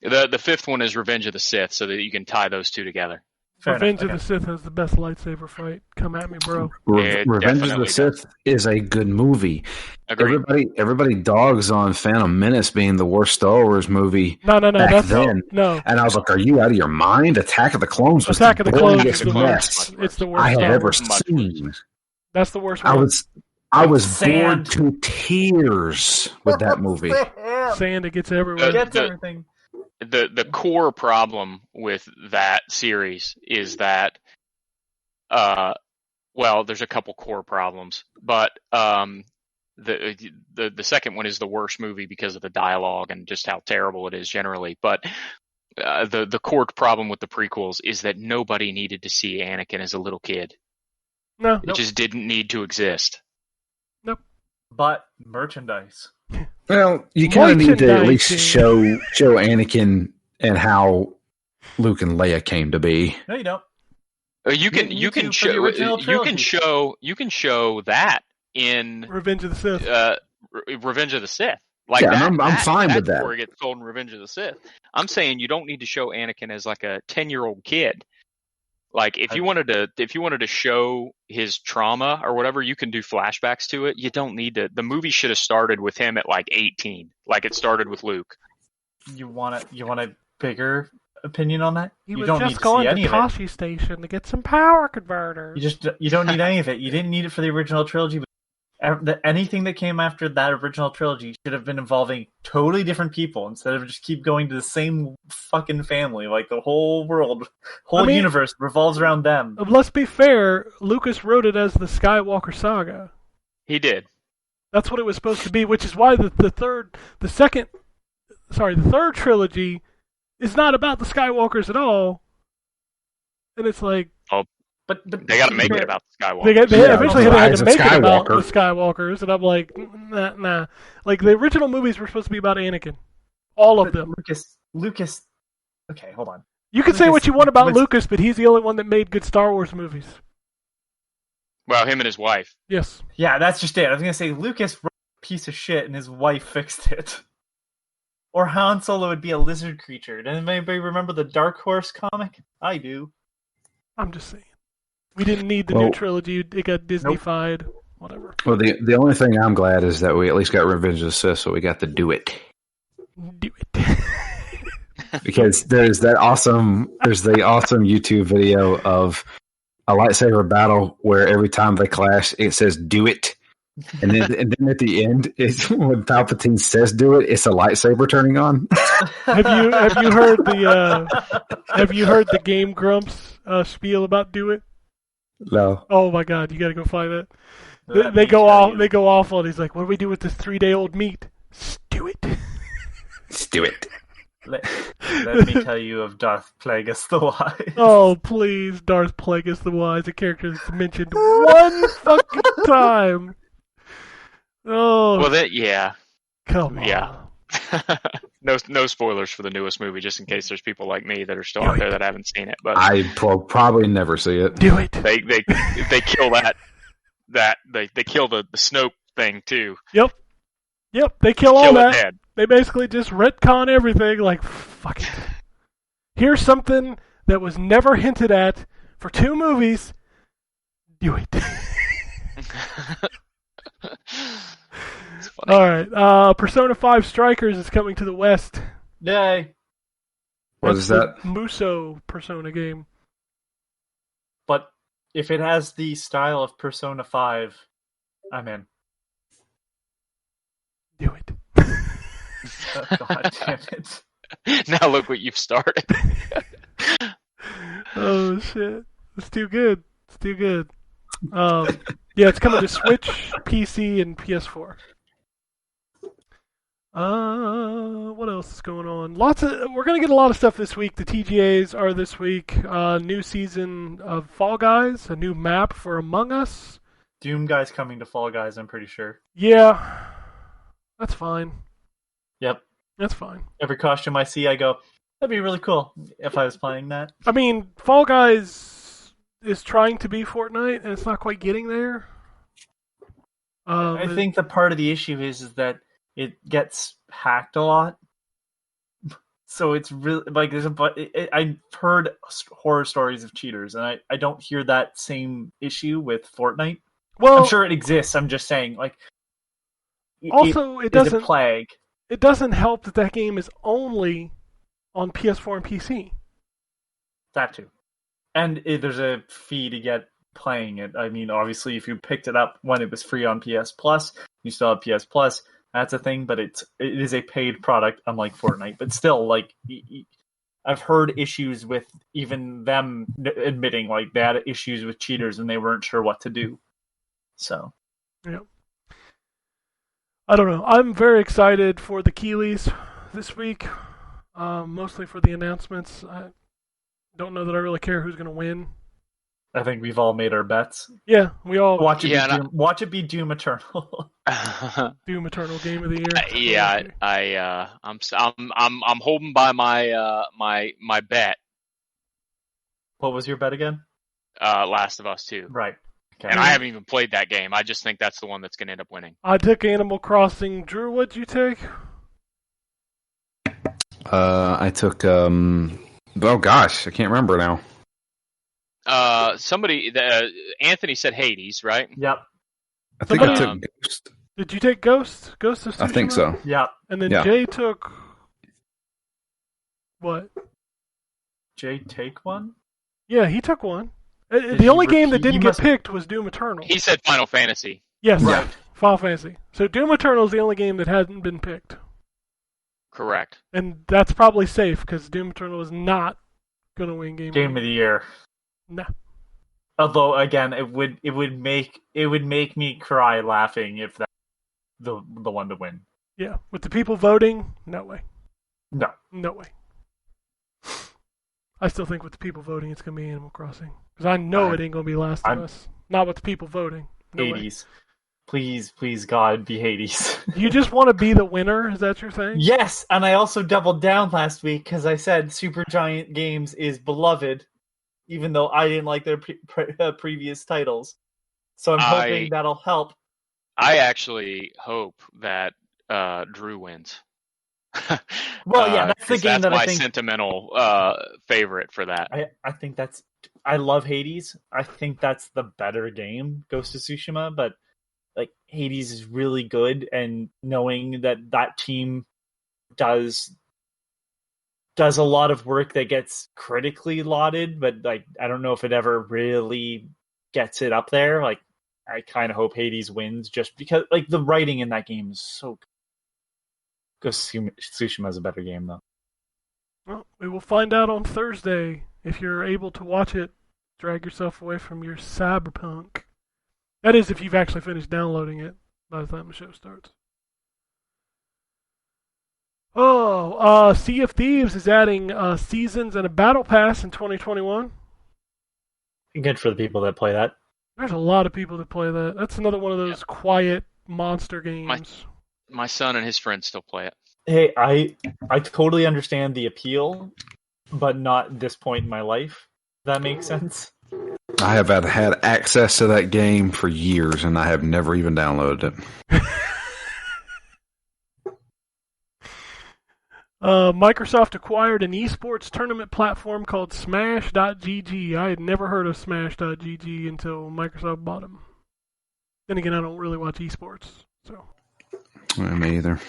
5th? The 5th one is Revenge of the Sith, so that you can tie those two together. Fair Revenge enough, of the Sith has the best lightsaber fight. Come at me, bro. It Revenge of definitely the Sith is a good movie. Agreed. Everybody dogs on Phantom Menace being the worst Star Wars movie. No, Back that's then. no. And I was like, "Are you out of your mind?" Attack of the Clones was Attack of the Clones is bloodiest the mess worst. It's the worst. I have Star ever Wars. Much seen. That's the worst I one. was Sand. bored to tears with that movie. Sand, it gets everywhere. Gets The- everything. The core problem with that series is that, there's a couple core problems, but the second one is the worst movie because of the dialogue and just how terrible it is generally. But the core problem with the prequels is that nobody needed to see Anakin as a little kid. No. It just didn't need to exist. But merchandise. Well, you kind of need to at least Merchandising. show Anakin and how Luke and Leia came to be. No, you don't. You can You can do for the show original you can show that in Revenge of the Sith. Revenge of the Sith. Like Yeah, that, I'm fine with that's that. where it gets told in Revenge of the Sith. I'm saying you don't need to show Anakin as like a 10-year-old kid. Like if you wanted to show his trauma or whatever, you can do flashbacks to it. You don't need to. The movie should have started with him at like 18, like it started with Luke. You want a bigger opinion on that? He You was don't need just to going see to any of it. Tashi Station to get some power converters. You don't need any of it. You didn't need it for the original trilogy. But anything that came after that original trilogy should have been involving totally different people instead of just keep going to the same fucking family. Like the whole world, universe revolves around them. Let's be fair, Lucas wrote it as the Skywalker Saga. He did. That's what it was supposed to be, which is why the third trilogy is not about the Skywalkers at all. And it's like But They got to make it about the Skywalker. they Yeah, eventually the had Rise to of make it about the Skywalker. Skywalkers, and I'm like, nah. Like the original movies were supposed to be about Anakin, all of them. Lucas. Okay, hold on. You can say Lucas what you want about was- Lucas, but he's the only one that made good Star Wars movies. Well, him and his wife. Yes. Yeah, that's just it. I was gonna say Lucas wrote a piece of shit and his wife fixed it. Or Han Solo would be a lizard creature. Does anybody remember the Dark Horse comic? I do. I'm just saying. We didn't need the Well- new trilogy. It got Disney-fied. Whatever. Well, the only thing I'm glad is that we at least got Revenge of the Sith, so we got to do it. Do it. Because there's the awesome YouTube video of a lightsaber battle where every time they clash, it says "do it," and then at the end, it's when Palpatine says "do it," it's a lightsaber turning on. Have you heard the Game Grumps spiel about Do It? No, Oh my God, you got to go find it. Let They me go tell off. you. They go off on. He's like, "What do we do with this 3-day-old meat?" Do it. let's do it. Let me tell you of Darth Plagueis the Wise. Oh please, Darth Plagueis the Wise, a character that's mentioned one fucking time. Oh, Well, yeah. come on. yeah. No spoilers for the newest movie, just in case there's people like me that are still out there that haven't seen it. But I probably never see it. Do it. they kill they kill the Snoke thing too. Yep. They kill all Kill it that. dead. They basically just retcon everything. Like, fuck it. Here's something that was never hinted at for 2 movies. Do it. It's funny. All right. Persona 5 Strikers is coming to the West. Yay! What That's is that? the Muso Persona game. But if it has the style of Persona 5, I'm in. Do it. Oh, God damn it. Now look what you've started. Oh shit! It's too good. It's too good. Yeah, it's coming to Switch, PC, and PS4. What else is going on? We're gonna get a lot of stuff this week. The TGAs are this week. New season of Fall Guys, a new map for Among Us. Doom Guy's coming to Fall Guys, I'm pretty sure. Yeah, that's fine. Yep. That's fine. Every costume I see, I go, that'd be really cool if I was playing that. I mean, Fall Guys is trying to be Fortnite, and it's not quite getting there. I think the part of the issue is that it gets hacked a lot. So it's really like I've heard horror stories of cheaters, and I don't hear that same issue with Fortnite. Well, I'm sure it exists. I'm just saying, like, also it is doesn't a plague. It doesn't help that that game is only on PS4 and PC. That too, and there's a fee to get playing it. I mean, obviously, if you picked it up when it was free on PS Plus, you still have PS Plus. That's a thing, but it is a paid product, unlike Fortnite. But still, like, I've heard issues with even them admitting, like, they had issues with cheaters and they weren't sure what to do. So, yeah. I don't know. I'm very excited for the Keeleys this week, mostly for the announcements. I don't know that I really care who's going to win. I think we've all made our bets. Yeah, we all Watch it be Doom Eternal. Doom Eternal Game of the Year. Yeah, I'm holding by my bet. What was your bet again? Last of Us 2. Right. Okay. And I haven't even played that game. I just think that's the one that's going to end up winning. I took Animal Crossing. Drew, what'd you take? I took oh gosh, I can't remember now. Anthony said Hades, right? Yep. I think I Somebody- took Ghost. Did you take Ghost? Ghost of Tsushima? I think so. Yep. And then Yeah. Jay took what? Jay, take one? Yeah, he took one. Did The he only game that repeat- didn't he get must- picked was Doom Eternal. He said Final Fantasy. Yes, Right. Final Fantasy. So Doom Eternal is the only game that hadn't been picked. Correct. And that's probably safe, because Doom Eternal is not going to win Game Game of the Year. Nah. Although again, it would make me cry laughing if that the one to win. Yeah, with the people voting, no way. No. No way. I still think with the people voting, it's going to be Animal Crossing. Because I know it ain't going to be Last of Us. Not with the people voting. No way. Hades. Please, God, be Hades. You just want to be the winner? Is that your thing? Yes, and I also doubled down last week because I said Supergiant Games is beloved, even though I didn't like their previous titles. So I'm hoping that'll help. I actually hope that Drew wins. Well, yeah, that's the 'cause game that's that my I think. sentimental favorite for that. I think that's. I love Hades. I think that's the better game, Ghost of Tsushima, but like Hades is really good, and knowing that team does a lot of work that gets critically lauded, but like I don't know if it ever really gets it up there. Like I kind of hope Hades wins just because like the writing in that game is so good. Ghost of Tsushima is a better game though. Well, we will find out on Thursday if you're able to watch it. Drag yourself away from your cyberpunk. That is, if you've actually finished downloading it by the time the show starts. Oh, Sea of Thieves is adding seasons and a battle pass in 2021. Good for the people that play that. There's a lot of people that play that. That's another one of those quiet monster games. My son and his friends still play it. Hey, I totally understand the appeal, but not at this point in my life. If that makes sense. I have had access to that game for years, and I have never even downloaded it. Microsoft acquired an esports tournament platform called Smash.gg. I had never heard of Smash.gg until Microsoft bought them. Then again, I don't really watch esports, so. Me either.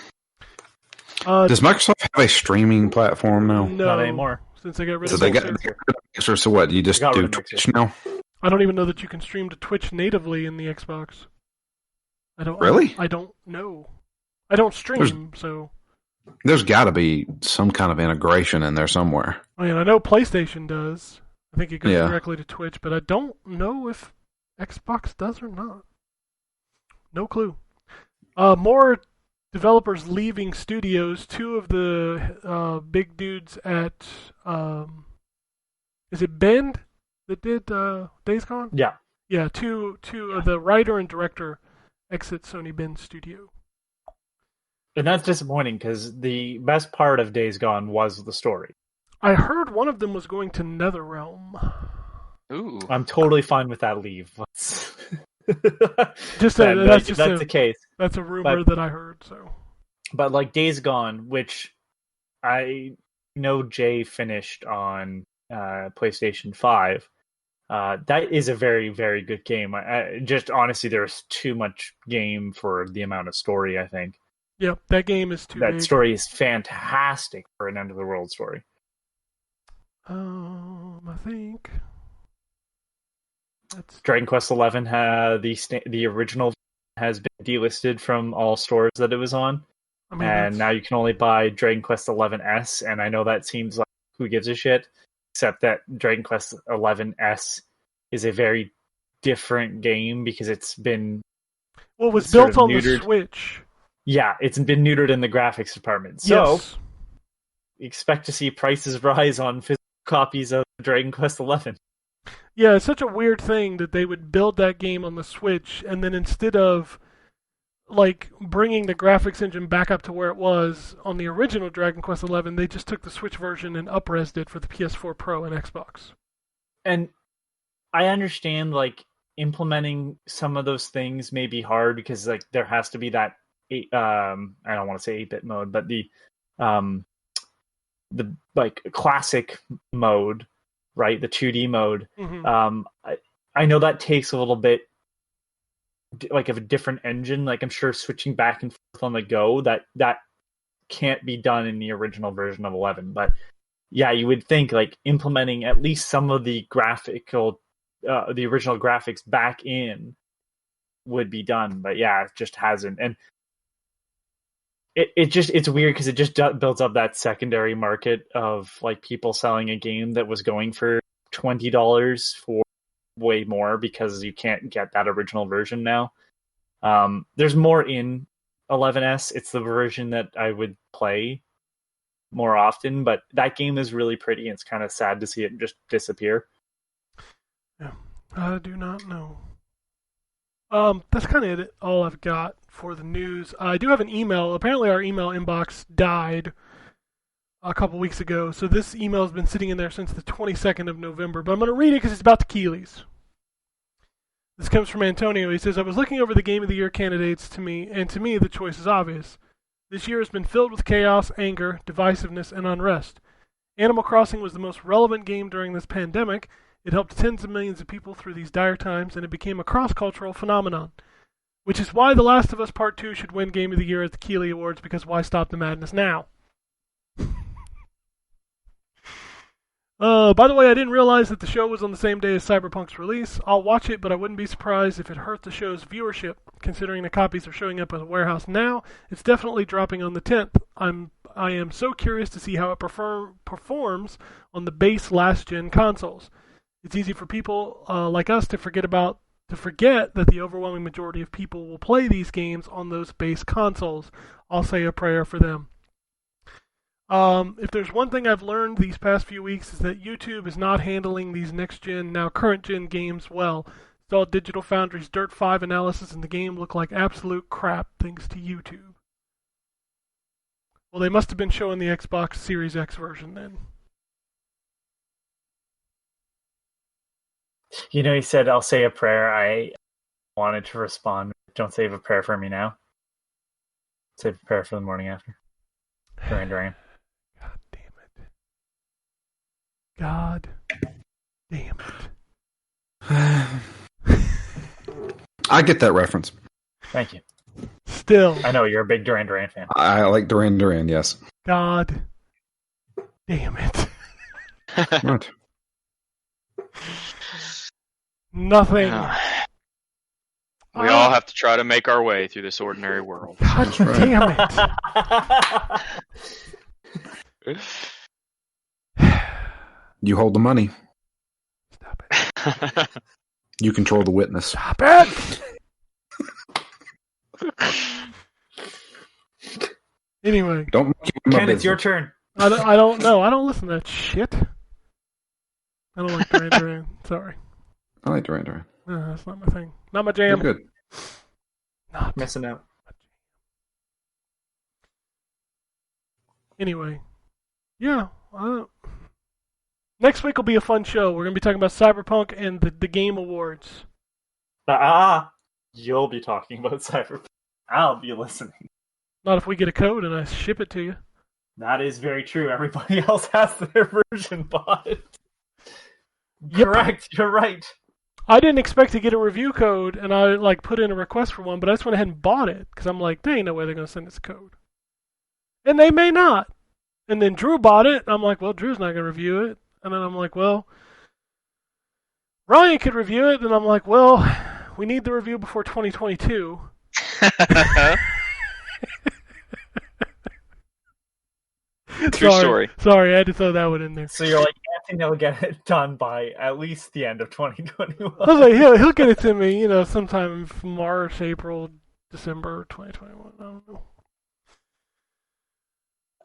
Does Microsoft have a streaming platform now? No, Not anymore. Since they got rid So of they got Mixer. so what? You just Got rid do of Mixer. Twitch now? I don't even know that you can stream to Twitch natively in the Xbox. I don't Really? I don't know. I don't stream, so. There's got to be some kind of integration in there somewhere. I mean, I know PlayStation does. I think it goes Yeah. directly to Twitch, but I don't know if Xbox does or not. No clue. More developers leaving studios. Two of the big dudes at is it Bend that did Days Gone? Yeah. Yeah, two of the writer and director exit Sony Bend studio. And that's disappointing because the best part of Days Gone was the story. I heard one of them was going to NetherRealm. Ooh. I'm totally fine with that leave. Just that's the case. That's a rumor that I heard. So, But like Days Gone, which I know Jay finished on PlayStation 5, that is a very, very good game. I just honestly, there's too much game for the amount of story, I think. yep, that game is too That big. story is fantastic for an end of the world story. I think that's Dragon Quest XI the original has been delisted from all stores that it was on, I mean, and that's- now you can only buy Dragon Quest XI S. And I know that seems like who gives a shit, except that Dragon Quest XI S is a very different game because it's been well, it was sort built of on the neutered. Switch. it's been neutered in the graphics department. So Yes. expect to see prices rise on physical copies of Dragon Quest XI. Yeah, it's such a weird thing that they would build that game on the Switch, and then instead of like bringing the graphics engine back up to where it was on the original Dragon Quest XI, they just took the Switch version and up-resed it for the PS4 Pro and Xbox. And I understand like implementing some of those things may be hard because like there has to be that I don't want to say 8-bit mode, but the like classic mode, right? The 2D mode. Mm-hmm. I know that takes a little bit like of a different engine. Like I'm sure switching back and forth on the go that can't be done in the original version of 11. But yeah, you would think like implementing at least some of the graphical, the original graphics back in would be done. But yeah, it just hasn't. And it's weird because it just builds up that secondary market of like people selling a game that was going for $20 for way more because you can't get that original version now. There's more in 11S. It's the version that I would play more often, but that game is really pretty and it's kind of sad to see it just disappear. Yeah, I do not know. That's kind of it. All I've got for the news. I do have an email. Apparently, our email inbox died a couple weeks ago, so this email has been sitting in there since the 22nd of November. But I'm going to read it because it's about the Keeleys. This comes from Antonio. He says, "I was looking over the Game of the Year candidates to me the choice is obvious. This year has been filled with chaos, anger, divisiveness, and unrest. Animal Crossing was the most relevant game during this pandemic. It helped tens of millions of people through these dire times, and it became a cross-cultural phenomenon. Which is why The Last of Us Part 2 should win Game of the Year at the Keeley Awards, because why stop the madness now?" By the way, I didn't realize that the show was on the same day as Cyberpunk's release. I'll watch it, but I wouldn't be surprised if it hurt the show's viewership. Considering the copies are showing up at a warehouse now, it's definitely dropping on the 10th. I am so curious to see how it performs on the base last-gen consoles. It's easy for people like us to forget that the overwhelming majority of people will play these games on those base consoles. I'll say a prayer for them. If there's one thing I've learned these past few weeks is that YouTube is not handling these next-gen, now current-gen games well. Saw Digital Foundry's Dirt 5 analysis and the game looked like absolute crap thanks to YouTube. Well, they must have been showing the Xbox Series X version then. You know, he said, "I'll say a prayer." I wanted to respond. Don't save a prayer for me now. Save a prayer for the morning after. Duran Duran. God damn it. I get that reference. Thank you. Still, I know you're a big Duran Duran fan. I like Duran Duran, yes. God damn it. Right. Nothing. We all have to try to make our way through this ordinary world. God damn it. You hold the money. Stop it. You control the witness. Stop it. Anyway, Don't make it my Ken, it's your business. turn. I don't know. I don't listen to that shit. I don't like Duran Duran. Sorry. I like Duran Duran. No, that's not my thing. Not my They're jam. good. Not. Missing out. Anyway, yeah. Next week will be a fun show. We're going to be talking about Cyberpunk and the Game Awards. You'll be talking about Cyberpunk. I'll be listening. Not if we get a code and I ship it to you. That is very true. Everybody else has their version bought. Yep. Correct. You're right. I didn't expect to get a review code, and I put in a request for one, but I just went ahead and bought it because I'm like, there ain't no way they're going to send us a code, and they may not. And then Drew bought it. And I'm like, well, Drew's not going to review it. And then I'm like, well, Ryan could review it. And I'm like, well, we need the review before 2022. True story. Sorry, I had to throw that one in there. So you're like, Anthony will get it done by at least the end of 2021. I was like, he'll get it to me, sometime in March, April, December 2021. I don't know.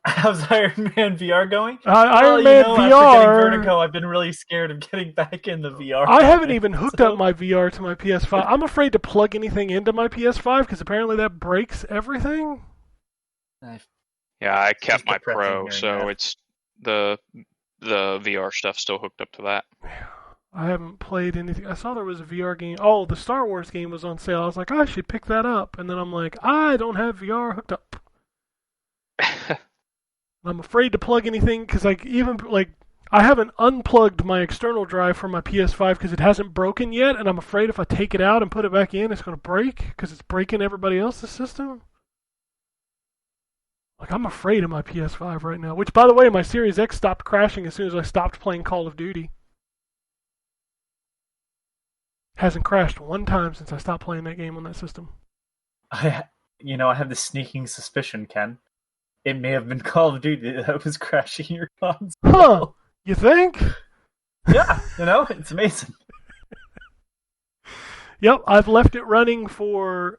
How's Iron Man VR going? Iron Man After VR. getting Vertigo, I've been really scared of getting back in the VR. I haven't even hooked up my VR to my PS5. I'm afraid to plug anything into my PS5 because apparently that breaks everything. Yeah, I kept just my depressing Pro, hearing so that. it's the VR stuff still hooked up to that. I haven't played anything. I saw there was a VR game. Oh, the Star Wars game was on sale. I was like, I should pick that up. And then I'm like, I don't have VR hooked up. I'm afraid to plug anything because I haven't unplugged my external drive from my PS5 because it hasn't broken yet, and I'm afraid if I take it out and put it back in, it's going to break because it's breaking everybody else's system. I'm afraid of my PS5 right now. Which, by the way, my Series X stopped crashing as soon as I stopped playing Call of Duty. Hasn't crashed one time since I stopped playing that game on that system. I have this sneaking suspicion, Ken. It may have been Call of Duty that was crashing your console. Huh? You think? Yeah, it's amazing. Yep, I've left it running for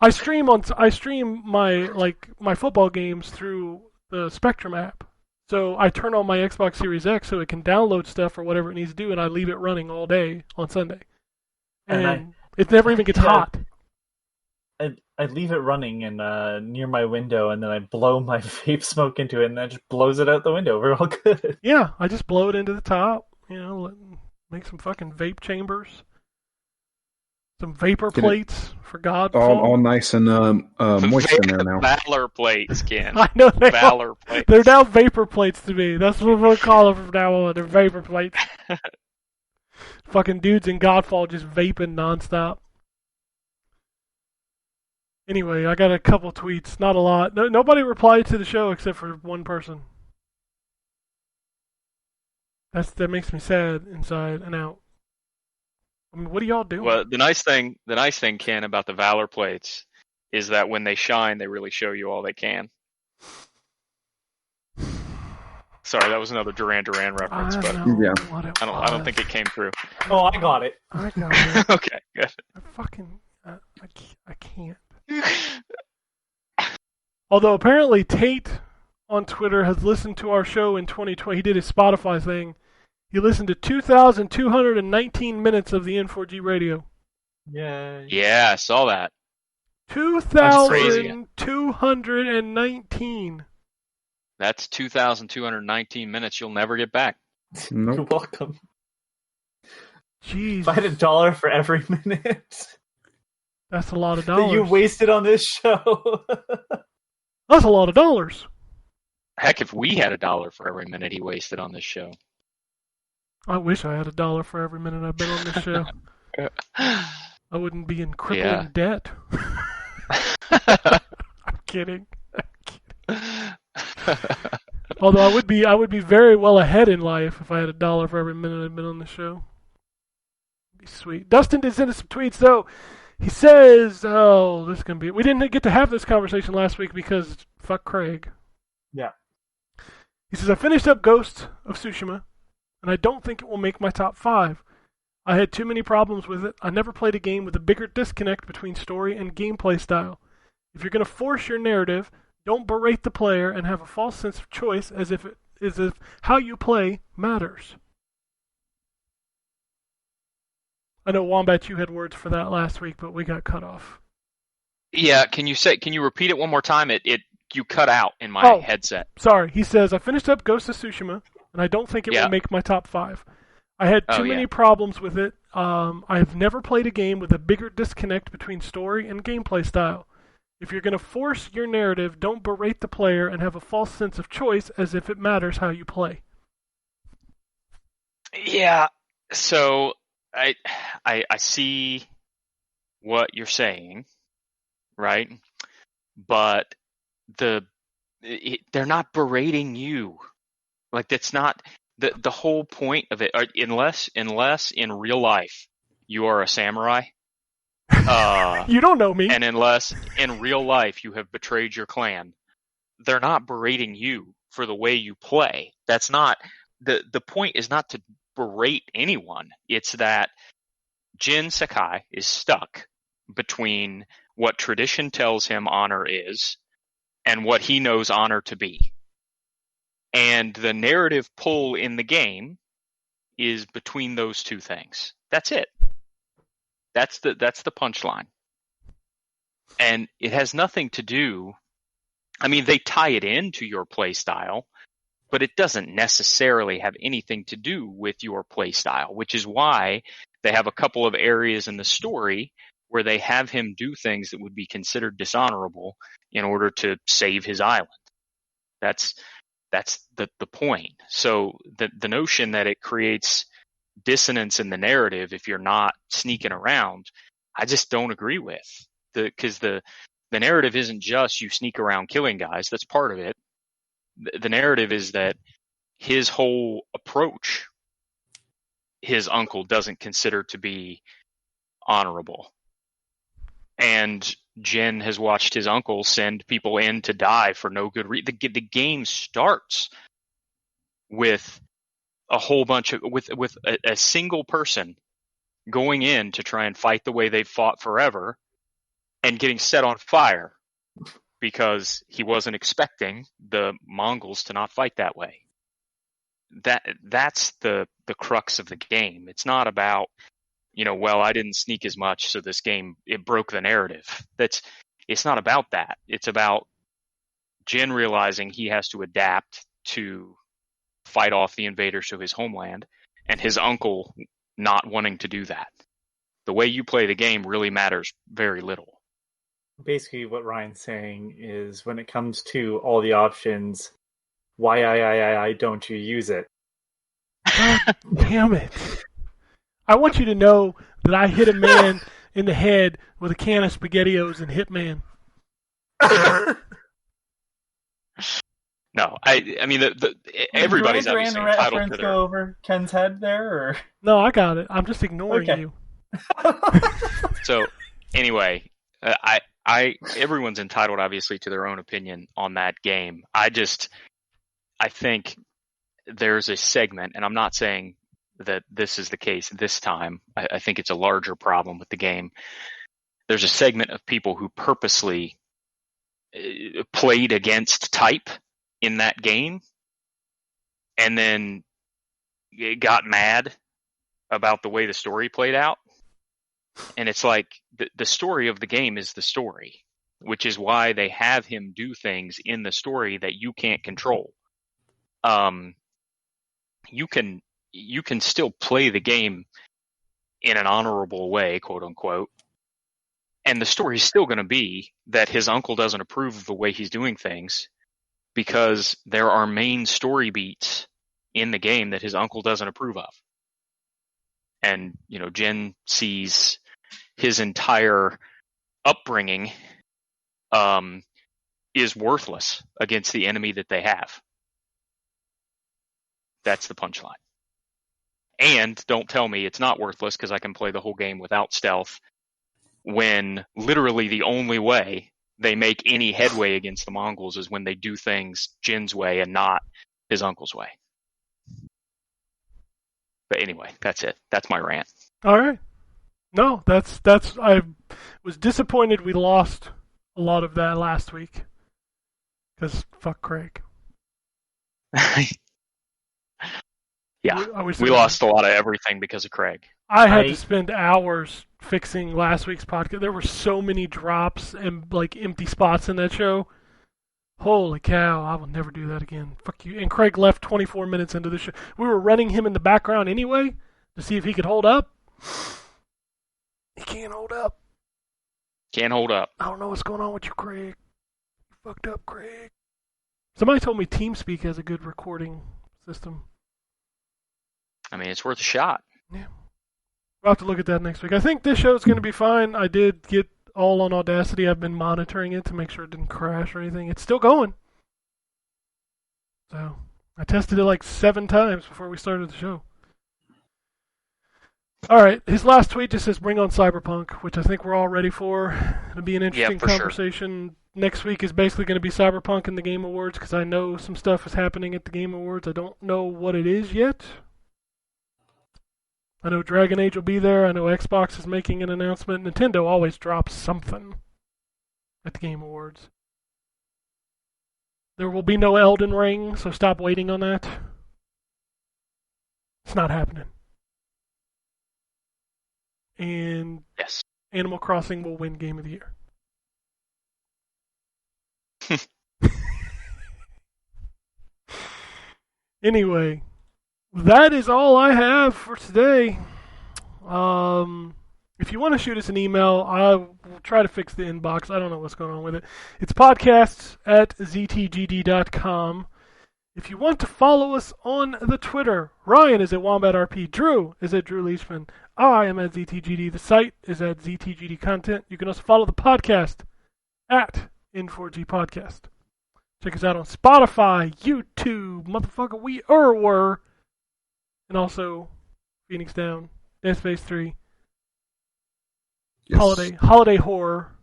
I stream my football games through the Spectrum app. So I turn on my Xbox Series X so it can download stuff or whatever it needs to do, and I leave it running all day on Sunday. And it never even gets hot. I leave it running near my window, and then I blow my vape smoke into it, and that just blows it out the window. We're all good. Yeah, I just blow it into the top. Make some fucking vape chambers. Some vapor plates, for God's sake. All nice and moist in there now. Valor plates, Ken. I know Valor plates. They're now vapor plates to me. That's what we'll call them from now on. They're vapor plates. Fucking dudes in Godfall just vaping nonstop. Anyway, I got a couple tweets. Not a lot. Nobody replied to the show except for one person. That makes me sad inside and out. I mean, what are y'all doing? Well, the nice thing, Ken, about the Valor plates is that when they shine, they really show you all they can. Sorry, that was another Duran Duran reference, but I know Yeah. what it I don't think it came through. Oh, I got it. I got it. Okay, good. I can't. Although apparently Tate on Twitter has listened to our show in 2020. He did his Spotify thing. He listened to 2,219 minutes of the N4G Radio. Yay. Yeah, I saw that. 2,219. That's 2,219 minutes you'll never get back. You're Nope. welcome. Jeez, If I had $1 for every minute that's a lot of that dollars. you wasted on this show. That's a lot of dollars. Heck, if we had $1 for every minute he wasted on this show. I wish I had $1 for every minute I've been on this show. I wouldn't be in crippling debt. I'm kidding. Although I would be very well ahead in life if I had $1 for every minute I've been on the show. It'd be sweet. Dustin did send us some tweets though. He says, "Oh, this is gonna be." We didn't get to have this conversation last week because fuck Craig. Yeah. He says, "I finished up Ghost of Tsushima, and I don't think it will make my top 5. I had too many problems with it. I never played a game with a bigger disconnect between story and gameplay style. If you're going to force your narrative, don't berate the player and have a false sense of choice as if how you play matters." I know, Wombat, you had words for that last week, but we got cut off. Yeah, can you repeat it one more time? You cut out in my headset. Sorry. He says, "I finished up Ghost of Tsushima, and I don't think it will make my top 5. I had too many problems with it. I have never played a game with a bigger disconnect between story and gameplay style. If you're going to force your narrative, don't berate the player and have a false sense of choice as if it matters how you play." Yeah, so I see what you're saying, right? But they're not berating you. Like, that's not the whole point of it. Unless in real life you are a samurai. You don't know me. And unless in real life you have betrayed your clan, they're not berating you for the way you play. That's not the point. Is not to berate anyone. It's that Jin Sakai is stuck between what tradition tells him honor is and what he knows honor to be. And the narrative pull in the game is between those two things. That's it. That's the punchline. And it has nothing to do, I mean, they tie it into your play style, but it doesn't necessarily have anything to do with your play style, which is why they have a couple of areas in the story where they have him do things that would be considered dishonorable in order to save his island. That's the point. So the notion that it creates dissonance in the narrative if you're not sneaking around, I just don't agree with. Because the narrative isn't just you sneak around killing guys. That's part of it. The narrative is that his whole approach, his uncle doesn't consider to be honorable. And Jin has watched his uncle send people in to die for no good reason. The game starts with a whole bunch of with a single person going in to try and fight the way they've fought forever and getting set on fire because he wasn't expecting the Mongols to not fight that way. That's the crux of the game. It's not about, well, I didn't sneak as much, so this game, it broke the narrative. It's not about that. It's about Jin realizing he has to adapt to fight off the invaders to his homeland, and his uncle not wanting to do that. The way you play the game really matters very little. Basically, what Ryan's saying is, when it comes to all the options, why don't you use it? God damn it. I want you to know that I hit a man in the head with a can of SpaghettiOs in Hitman. No, I mean, everybody's Did obviously Grand entitled reference to go their... over Ken's head there, or? No, I got it. I'm just ignoring Okay. you. So, anyway, everyone's entitled, obviously, to their own opinion on that game. I think there's a segment, and I'm not saying that this is the case this time. I think it's a larger problem with the game. There's a segment of people who purposely played against type in that game and then got mad about the way the story played out. And it's like the story of the game is the story, which is why they have him do things in the story that you can't control. You can still play the game in an honorable way, quote unquote, and the story is still going to be that his uncle doesn't approve of the way he's doing things because there are main story beats in the game that his uncle doesn't approve of. And, Jin sees his entire upbringing is worthless against the enemy that they have. That's the punchline. And don't tell me it's not worthless because I can play the whole game without stealth, when literally the only way they make any headway against the Mongols is when they do things Jin's way and not his uncle's way. But anyway, that's it. That's my rant. All right. No, that's. I was disappointed we lost a lot of that last week. Because fuck Craig. Yeah, we lost a lot of everything because of Craig. I had to spend hours fixing last week's podcast. There were so many drops and empty spots in that show. Holy cow, I will never do that again. Fuck you. And Craig left 24 minutes into the show. We were running him in the background anyway to see if he could hold up. He can't hold up. Can't hold up. I don't know what's going on with you, Craig. You fucked up, Craig. Somebody told me TeamSpeak has a good recording system. I mean, it's worth a shot. Yeah. We'll have to look at that next week. I think this show is going to be fine. I did get all on Audacity. I've been monitoring it to make sure it didn't crash or anything. It's still going. So, I tested it 7 times before we started the show. Alright, his last tweet just says, bring on Cyberpunk, which I think we're all ready for. It'll be an interesting conversation. Sure. Next week is basically going to be Cyberpunk and the Game Awards, because I know some stuff is happening at the Game Awards. I don't know what it is yet. I know Dragon Age will be there. I know Xbox is making an announcement. Nintendo always drops something at the Game Awards. There will be no Elden Ring, so stop waiting on that. It's not happening. And yes, Animal Crossing will win Game of the Year. Anyway, that is all I have for today. If you want to shoot us an email, I will try to fix the inbox. I don't know what's going on with it. It's podcasts@ztgd.com. If you want to follow us on the Twitter, Ryan is at WombatRP, Drew is at Drew Leishman, I am at ZTGD, the site is at ZTGD Content. You can also follow the podcast at N4G Podcast. Check us out on Spotify, YouTube, motherfucker, we were. And also, Phoenix Down, Dead Space 3, yes. Holiday Horror.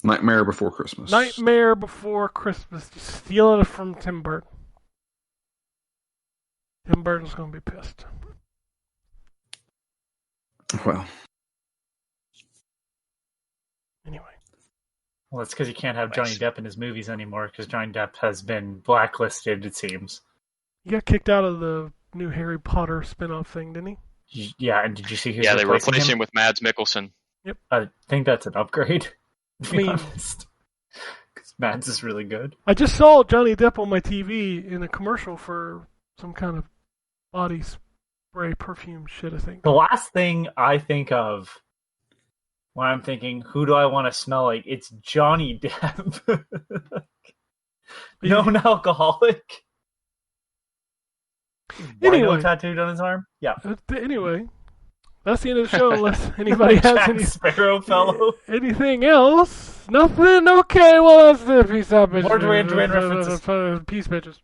Nightmare Before Christmas. Nightmare Before Christmas. Just stealing it from Tim Burton. Tim Burton's going to be pissed. Well. Anyway. Well, it's because you can't have Johnny Depp in his movies anymore, because Johnny Depp has been blacklisted, it seems. He got kicked out of the new Harry Potter spin-off thing, didn't he? Yeah, and did you see who's they replaced him with Mads Mikkelsen. Yep. I think that's an upgrade, to be I mean, honest. Because Mads is really good. I just saw Johnny Depp on my TV in a commercial for some kind of body spray perfume shit, I think. The last thing I think of when I'm thinking, who do I want to smell like? It's Johnny Depp. Non-alcoholic. Anyway, tattooed on his arm? Yeah. Anyway, that's the end of the show unless anybody has any Sparrow fellow. Anything else? Nothing? Okay, well, that's the peace out, bitches. More Dwayne references. Peace, bitches.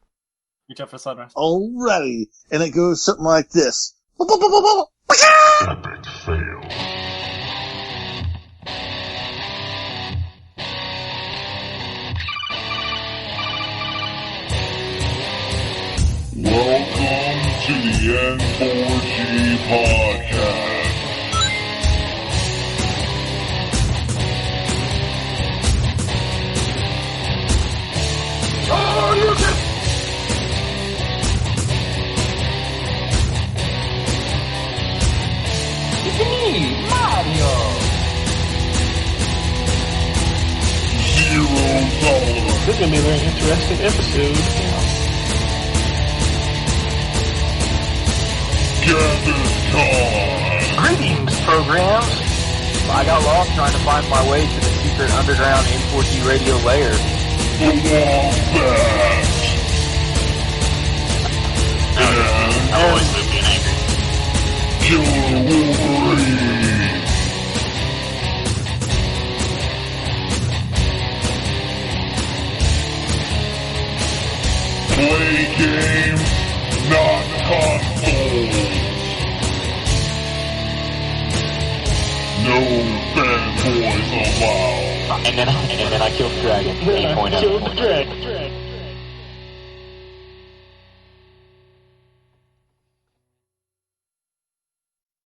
Reach up for sunrise. Alrighty. And it goes something like this. Epic fail. Welcome to the N4G podcast. Oh, you can... It's me, Mario. $0. This is going to be a very interesting episode. Greetings, programs. I got lost trying to find my way to the secret underground N4G Radio lair. the Wombat, and always being angry. Killer Wolverine. Play games, not consoles. No fanboys allowed. And then I killed the dragon. 8.0. Killed the dragon.